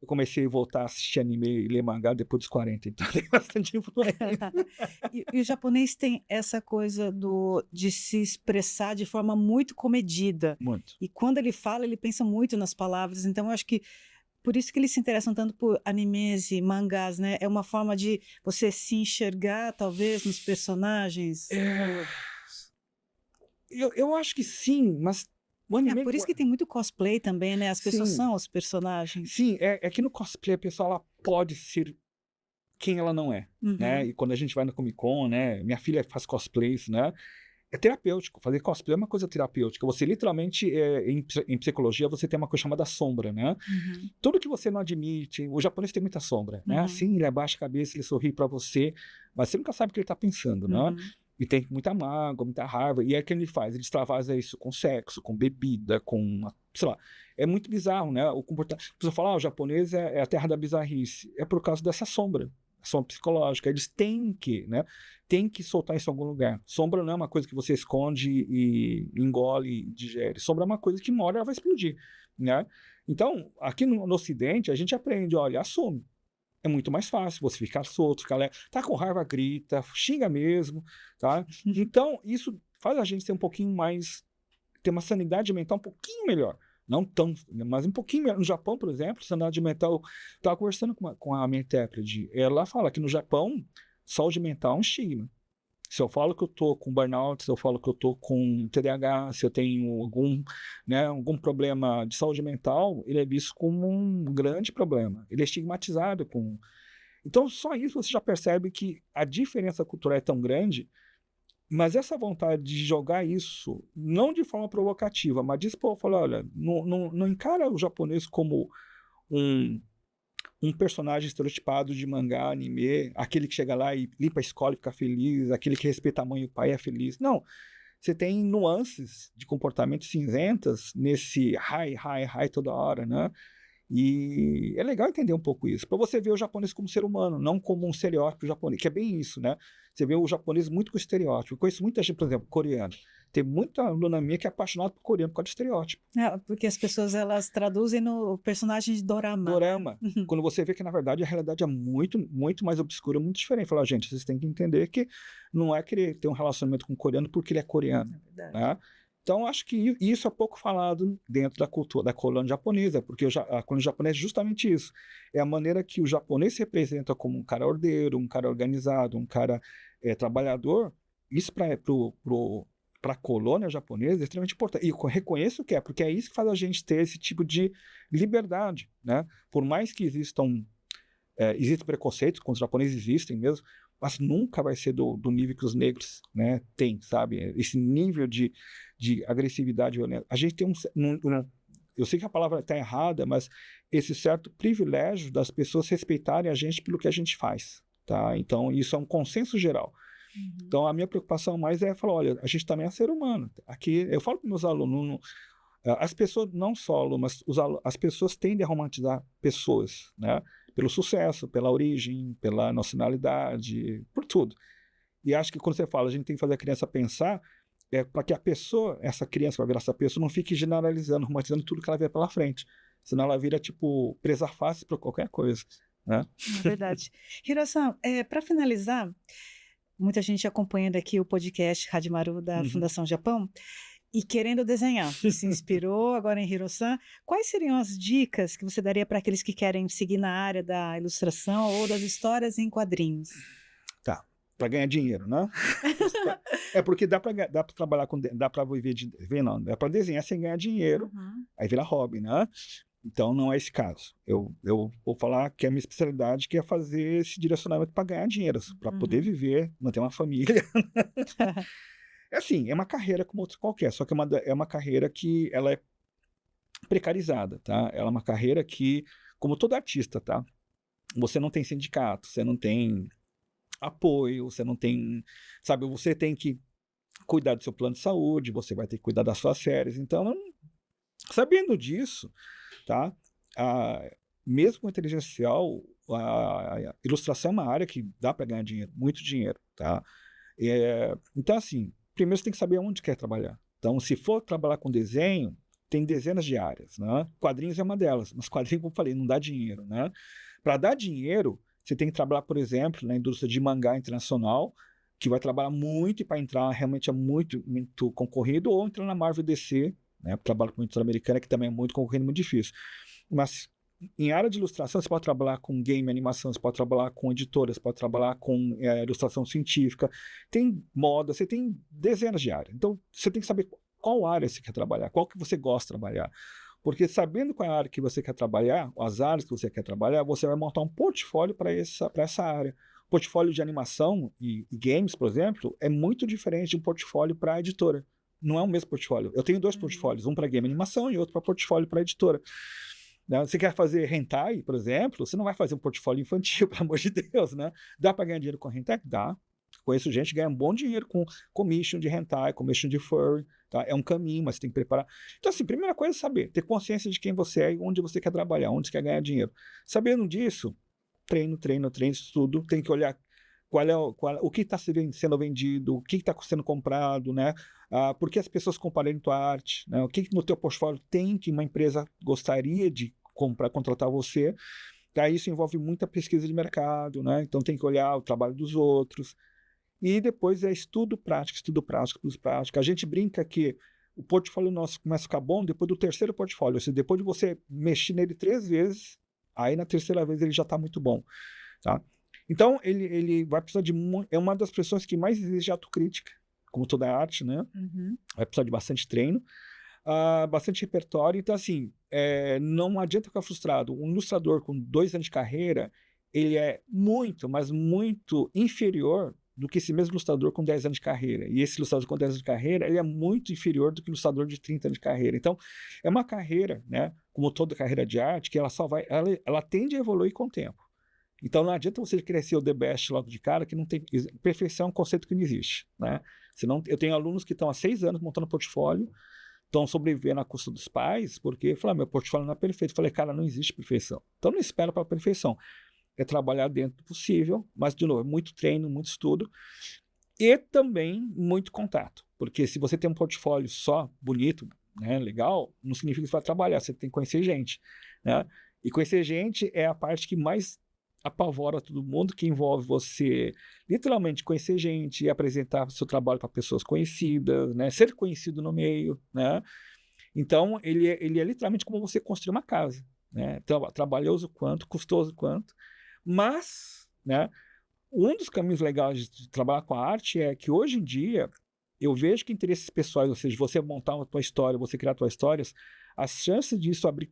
eu comecei a voltar a assistir anime e ler mangá depois dos 40, então tem bastante influência. E o japonês tem essa coisa de se expressar de forma muito comedida. Muito. E quando ele fala, ele pensa muito nas palavras. Então, eu acho que por isso que eles se interessam tanto por animes e mangás, né? É uma forma de você se enxergar, talvez, nos personagens. Eu acho que sim, mas o anime... por isso que tem muito cosplay também, né? As pessoas Sim. são os personagens. Sim, é que no cosplay a pessoa ela pode ser quem ela não é, né? E quando a gente vai na Comic Con, né? Minha filha faz cosplays, né? É terapêutico. Fazer cosplay é uma coisa terapêutica. Você literalmente, em psicologia, você tem uma coisa chamada sombra, né? Tudo que você não admite, o japonês tem muita sombra, né? Assim, ele abaixa a cabeça, ele sorri para você, mas você nunca sabe o que ele tá pensando, né? E tem muita mágoa, muita raiva. E é o que ele faz? Ele extravasa isso com sexo, com bebida, com... sei lá. É muito bizarro, né? O comportamento... A pessoa fala, o japonês é a terra da bizarrice. É por causa dessa sombra. Sombra psicológica. Eles têm que, né? Tem que soltar isso em algum lugar. Sombra não é uma coisa que você esconde e engole e digere. Sombra é uma coisa que uma hora ela vai explodir. né? Então, aqui no Ocidente, a gente aprende, olha, assume. É muito mais fácil você ficar solto, ficar leve. Tá com raiva, grita, xinga mesmo, tá? Então, isso faz a gente ser um pouquinho mais... ter uma sanidade mental um pouquinho melhor. Não tão, mas um pouquinho melhor. No Japão, por exemplo, sanidade mental... Estava conversando com a minha intérprete. Ela fala que no Japão, saúde mental é um estigma. Se eu falo que eu tô com burnout, se eu falo que eu tô com TDAH, se eu tenho algum problema de saúde mental, ele é visto como um grande problema. Ele é estigmatizado com... Então, só isso você já percebe que a diferença cultural é tão grande, mas essa vontade de jogar isso, não de forma provocativa, mas de expor, falar, olha, não encara o japonês como um personagem estereotipado de mangá, anime, aquele que chega lá e limpa a escola e fica feliz, aquele que respeita a mãe e o pai é feliz. Não. Você tem nuances de comportamento cinzentas nesse hi toda hora, né? E é legal entender um pouco isso, para você ver o japonês como ser humano, não como um estereótipo japonês, que é bem isso, né? Você vê o japonês muito com estereótipo. Eu conheço muita gente, por exemplo, coreano. Tem muita aluna minha que é apaixonada por coreano por causa de estereótipo. Porque as pessoas, elas traduzem no personagem de dorama. Dorama. Quando você vê que, na verdade, a realidade é muito, muito mais obscura, muito diferente. Fala, gente, vocês têm que entender que não é querer ter um relacionamento com o coreano porque ele é coreano. É verdade. Né? Então, acho que isso é pouco falado dentro da cultura, da colônia japonesa, porque a colônia japonesa é justamente isso. É a maneira que o japonês se representa como um cara ordeiro, um cara organizado, um cara trabalhador. Isso para a colônia japonesa é extremamente importante. E eu reconheço que porque é isso que faz a gente ter esse tipo de liberdade, né? Por mais que existam preconceitos contra os japoneses, existem mesmo, mas nunca vai ser do nível que os negros, né, têm, sabe? Esse nível de agressividade violenta. A gente tem eu sei que a palavra está errada, mas esse certo privilégio das pessoas respeitarem a gente pelo que a gente faz, tá? Então, isso é um consenso geral. Então, a minha preocupação mais é falar, olha, a gente também é ser humano. Aqui, eu falo para meus alunos, as pessoas, não só alunos, mas as pessoas tendem a romantizar pessoas, né? Pelo sucesso, pela origem, pela nacionalidade, por tudo. E acho que quando você fala, a gente tem que fazer a criança pensar, para que a pessoa, essa criança, vai virar essa pessoa, não fique generalizando, romantizando tudo que ela vê pela frente. Senão ela vira, tipo, presa fácil para qualquer coisa, né? É verdade. Hiro-san, para finalizar, muita gente acompanhando aqui o podcast Hadimaru da Fundação Japão e querendo desenhar. Se inspirou agora em Hiro-san. Quais seriam as dicas que você daria para aqueles que querem seguir na área da ilustração ou das histórias em quadrinhos? Tá, para ganhar dinheiro, né? Porque dá para trabalhar dá para viver não, dá para desenhar sem ganhar dinheiro, aí vira hobby, né? Então não é esse caso. Eu vou falar que a minha especialidade que é fazer esse direcionamento para ganhar dinheiro, para poder viver, manter uma família. É assim, é uma carreira como outra qualquer, só que é uma carreira que ela é precarizada, tá? Ela é uma carreira que, como todo artista, tá? Você não tem sindicato, você não tem apoio, você não tem, sabe? Você tem que cuidar do seu plano de saúde, você vai ter que cuidar das suas férias. Então, sabendo disso, tá? Mesmo com inteligência artificial, a ilustração é uma área que dá para ganhar dinheiro, muito dinheiro, tá? Então, assim, primeiro você tem que saber onde quer trabalhar. Então, se for trabalhar com desenho, tem dezenas de áreas, né? Quadrinhos é uma delas, mas quadrinho, como eu falei, não dá dinheiro, né? Para dar dinheiro, você tem que trabalhar, por exemplo, na indústria de mangá internacional, que vai trabalhar muito e para entrar realmente é muito, muito concorrido, ou entrar na Marvel DC, né? Trabalho com a editora americana, que também é muito concorrido, muito difícil. Mas em área de ilustração, você pode trabalhar com game, animação, você pode trabalhar com editoras, você pode trabalhar com ilustração científica, tem moda, você tem dezenas de áreas. Então, você tem que saber qual área você quer trabalhar, qual que você gosta de trabalhar. Porque sabendo qual é a área que você quer trabalhar, as áreas que você quer trabalhar, você vai montar um portfólio para essa área. Portfólio de animação e games, por exemplo, é muito diferente de um portfólio para a editora. Não é o mesmo portfólio. Eu tenho dois portfólios, um para game e animação e outro para portfólio para a editora. Você quer fazer hentai, por exemplo, você não vai fazer um portfólio infantil, pelo amor de Deus, né? Dá para ganhar dinheiro com hentai? Dá. Conheço gente que ganha um bom dinheiro com commission de hentai, commission de furry, tá? É um caminho, mas você tem que preparar. Então, assim, primeira coisa é saber, ter consciência de quem você é e onde você quer trabalhar, onde você quer ganhar dinheiro. Sabendo disso, treino, estudo, tem que olhar o que está sendo vendido, o que está sendo comprado, né? Por que as pessoas comparem tua arte, né? O que no teu portfólio tem que uma empresa gostaria de contratar você. Daí isso envolve muita pesquisa de mercado, né? Então tem que olhar o trabalho dos outros. E depois é estudo prático, estudo prático. A gente brinca que o portfólio nosso começa a ficar bom depois do terceiro portfólio. Ou seja, depois de você mexer nele 3 vezes, aí na terceira vez ele já está muito bom, tá? Então, ele vai precisar de... É uma das profissões que mais exige autocrítica, como toda arte, né? Uhum. Vai precisar de bastante treino, bastante repertório. Então, assim, não adianta ficar frustrado. Um ilustrador com 2 anos de carreira, ele é muito, mas muito inferior do que esse mesmo ilustrador com 10 anos de carreira. E esse ilustrador com 10 anos de carreira, ele é muito inferior do que o ilustrador de 30 anos de carreira. Então, é uma carreira, né? Como toda carreira de arte, que ela só vai... Ela tende a evoluir com o tempo. Então, não adianta você querer ser o the best logo de cara, que não tem... Perfeição é um conceito que não existe, né? Senão, eu tenho alunos que estão há 6 anos montando portfólio, estão sobrevivendo à custa dos pais, porque falaram, meu portfólio não é perfeito. Eu falei, cara, não existe perfeição. Então, não espera para a perfeição. É trabalhar dentro do possível, mas, de novo, é muito treino, muito estudo e também muito contato. Porque se você tem um portfólio só bonito, né, legal, não significa que você vai trabalhar, você tem que conhecer gente, né? E conhecer gente é a parte que mais apavora todo mundo, que envolve você literalmente conhecer gente e apresentar seu trabalho para pessoas conhecidas, né? Ser conhecido no meio, né? Então, ele é literalmente como você construir uma casa, né? Trabalhoso quanto, custoso quanto, mas, né, um dos caminhos legais de trabalhar com a arte é que hoje em dia eu vejo que interesses pessoais, ou seja, você montar a tua história, você criar tuas histórias, as chances disso abrir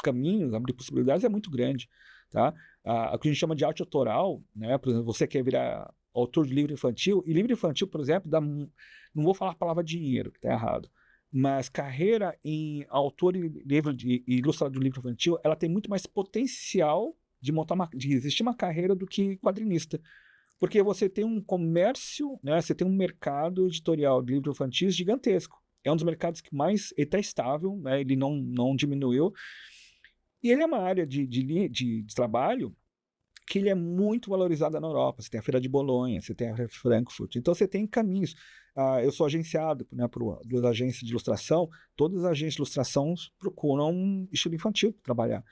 caminhos, abrir possibilidades é muito grande, tá? O que a gente chama de arte autoral, né? Por exemplo, você quer virar autor de livro infantil, e livro infantil, por exemplo, não vou falar a palavra dinheiro, que está errado, mas carreira em autor e ilustrador de livro infantil, ela tem muito mais potencial de existir uma carreira do que quadrinista. Porque você tem um comércio, né? Você tem um mercado editorial de livros infantis gigantesco. É um dos mercados que mais está estável, né? Ele não diminuiu. E ele é uma área de trabalho que ele é muito valorizada na Europa. Você tem a Feira de Bolonha, você tem a Feira de Frankfurt. Então você tem caminhos. Eu sou agenciado, né, por duas agências de ilustração. Todas as agências de ilustração procuram um estilo infantil para trabalhar.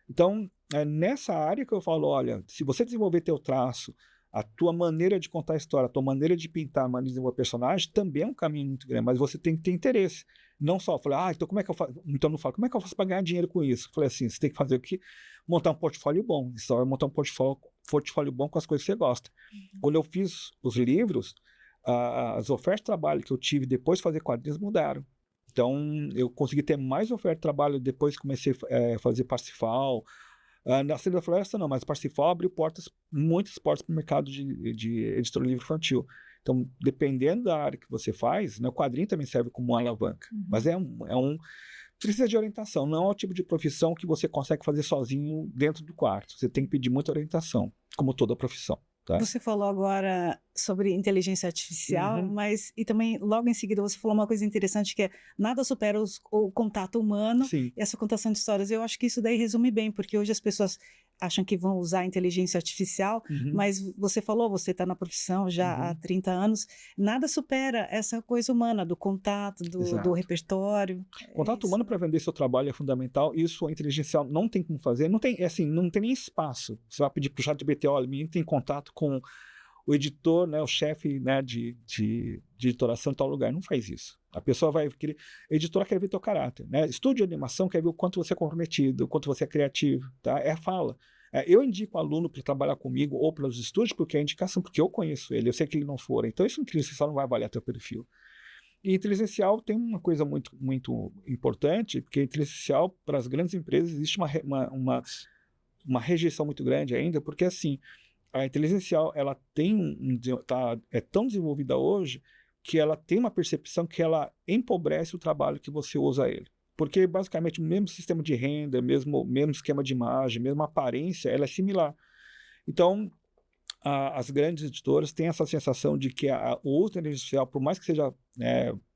Então, é nessa área que eu falo, olha, se você desenvolver teu traço, a tua maneira de contar a história, a tua maneira de pintar, a maneira de desenvolver personagem, também é um caminho muito grande, mas você tem que ter interesse. Não só falar, então como é que eu faço? Então não falo, como é que eu faço para ganhar dinheiro com isso? Eu falei assim, você tem que fazer o quê? Montar um portfólio bom. Só vai montar um portfólio bom com as coisas que você gosta. Quando eu fiz os livros, as ofertas de trabalho que eu tive depois de fazer quadrinhos mudaram. Então, eu consegui ter mais oferta de trabalho depois que comecei a fazer Parsifal. Na Cena da Floresta não, mas Parsifal abriu muitas portas para o mercado de editora livre infantil. Então, dependendo da área que você faz, né, o quadrinho também serve como uma alavanca. Uhum. Mas precisa de orientação. Não é o tipo de profissão que você consegue fazer sozinho dentro do quarto. Você tem que pedir muita orientação, como toda profissão. Tá? Você falou agora sobre inteligência artificial, Uhum. e também logo em seguida você falou uma coisa interessante que é nada supera o contato humano Sim. e essa contação de histórias. Eu acho que isso daí resume bem, porque hoje as pessoas acham que vão usar a inteligência artificial, Uhum. mas você falou, você está na profissão já há 30 anos, nada supera essa coisa humana, do contato, do Exato. repertório. Contato humano para vender seu trabalho é fundamental. Isso a inteligência artificial não tem como fazer. Não tem nem espaço. Você vai pedir para o ChatGPT, olha, me tem contato com o editor, né, o chefe, né, de editoração em tal lugar. Não faz isso. A pessoa vai querer... A editora quer ver teu caráter. Né? Estúdio de animação quer ver o quanto você é comprometido, o quanto você é criativo. Tá? É a fala. Eu indico o aluno para trabalhar comigo ou pelos estúdios porque é indicação, porque eu conheço ele, eu sei que ele não for. Então, isso inteligência não vai avaliar teu perfil. E inteligência artificial tem uma coisa muito, muito importante, porque inteligência artificial, para as grandes empresas, existe uma rejeição muito grande ainda, porque assim, a inteligência artificial ela é tão desenvolvida hoje que ela tem uma percepção que ela empobrece o trabalho que você usa ele. Porque, basicamente, o mesmo sistema de renda, mesmo esquema de imagem, mesma aparência, ela é similar. Então, as grandes editoras têm essa sensação de que o uso da inteligência artificial, por mais que seja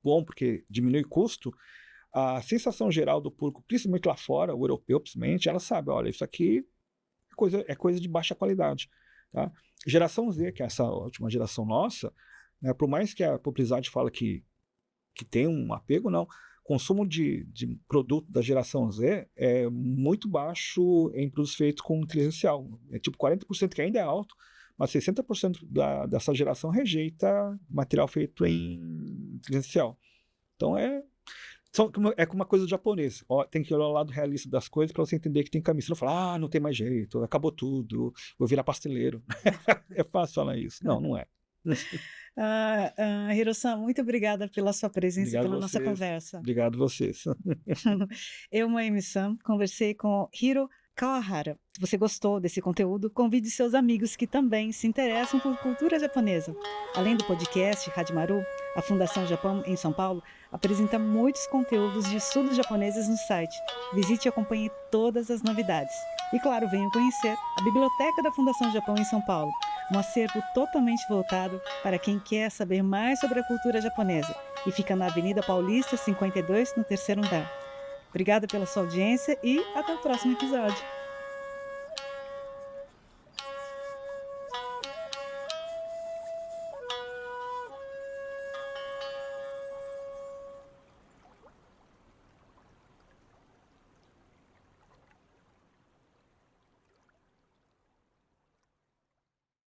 bom, porque diminui custo, a sensação geral do público, principalmente lá fora, o europeu, principalmente, ela sabe, olha, isso aqui é coisa de baixa qualidade. Tá? Geração Z, que é essa última geração nossa, né, por mais que a publicidade fala que tem um apego, não. O consumo de produto da geração Z é muito baixo em produtos feitos com inteligência artificial. É tipo 40%, que ainda é alto, mas 60% dessa geração rejeita material feito em inteligência artificial. Então é como uma coisa do japonês. Ó, tem que olhar o lado realista das coisas para você entender que tem caminho. Você não fala, não tem mais jeito, acabou tudo, vou virar pasteleiro. É fácil falar isso. Não, não é. Hiro-san, muito obrigada pela sua presença e Obrigado pela nossa vocês. conversa. Obrigado vocês. Eu, Moemi-san, conversei com Hiro Kawahara. Se você gostou desse conteúdo, convide seus amigos que também se interessam por cultura japonesa. Além do podcast Hadimaru, a Fundação Japão em São Paulo apresenta muitos conteúdos de estudos japoneses no site. Visite e acompanhe todas as novidades. E claro, venham conhecer a Biblioteca da Fundação Japão em São Paulo, um acervo totalmente voltado para quem quer saber mais sobre a cultura japonesa, e fica na Avenida Paulista 52, no 3º andar. Obrigada pela sua audiência e até o próximo episódio.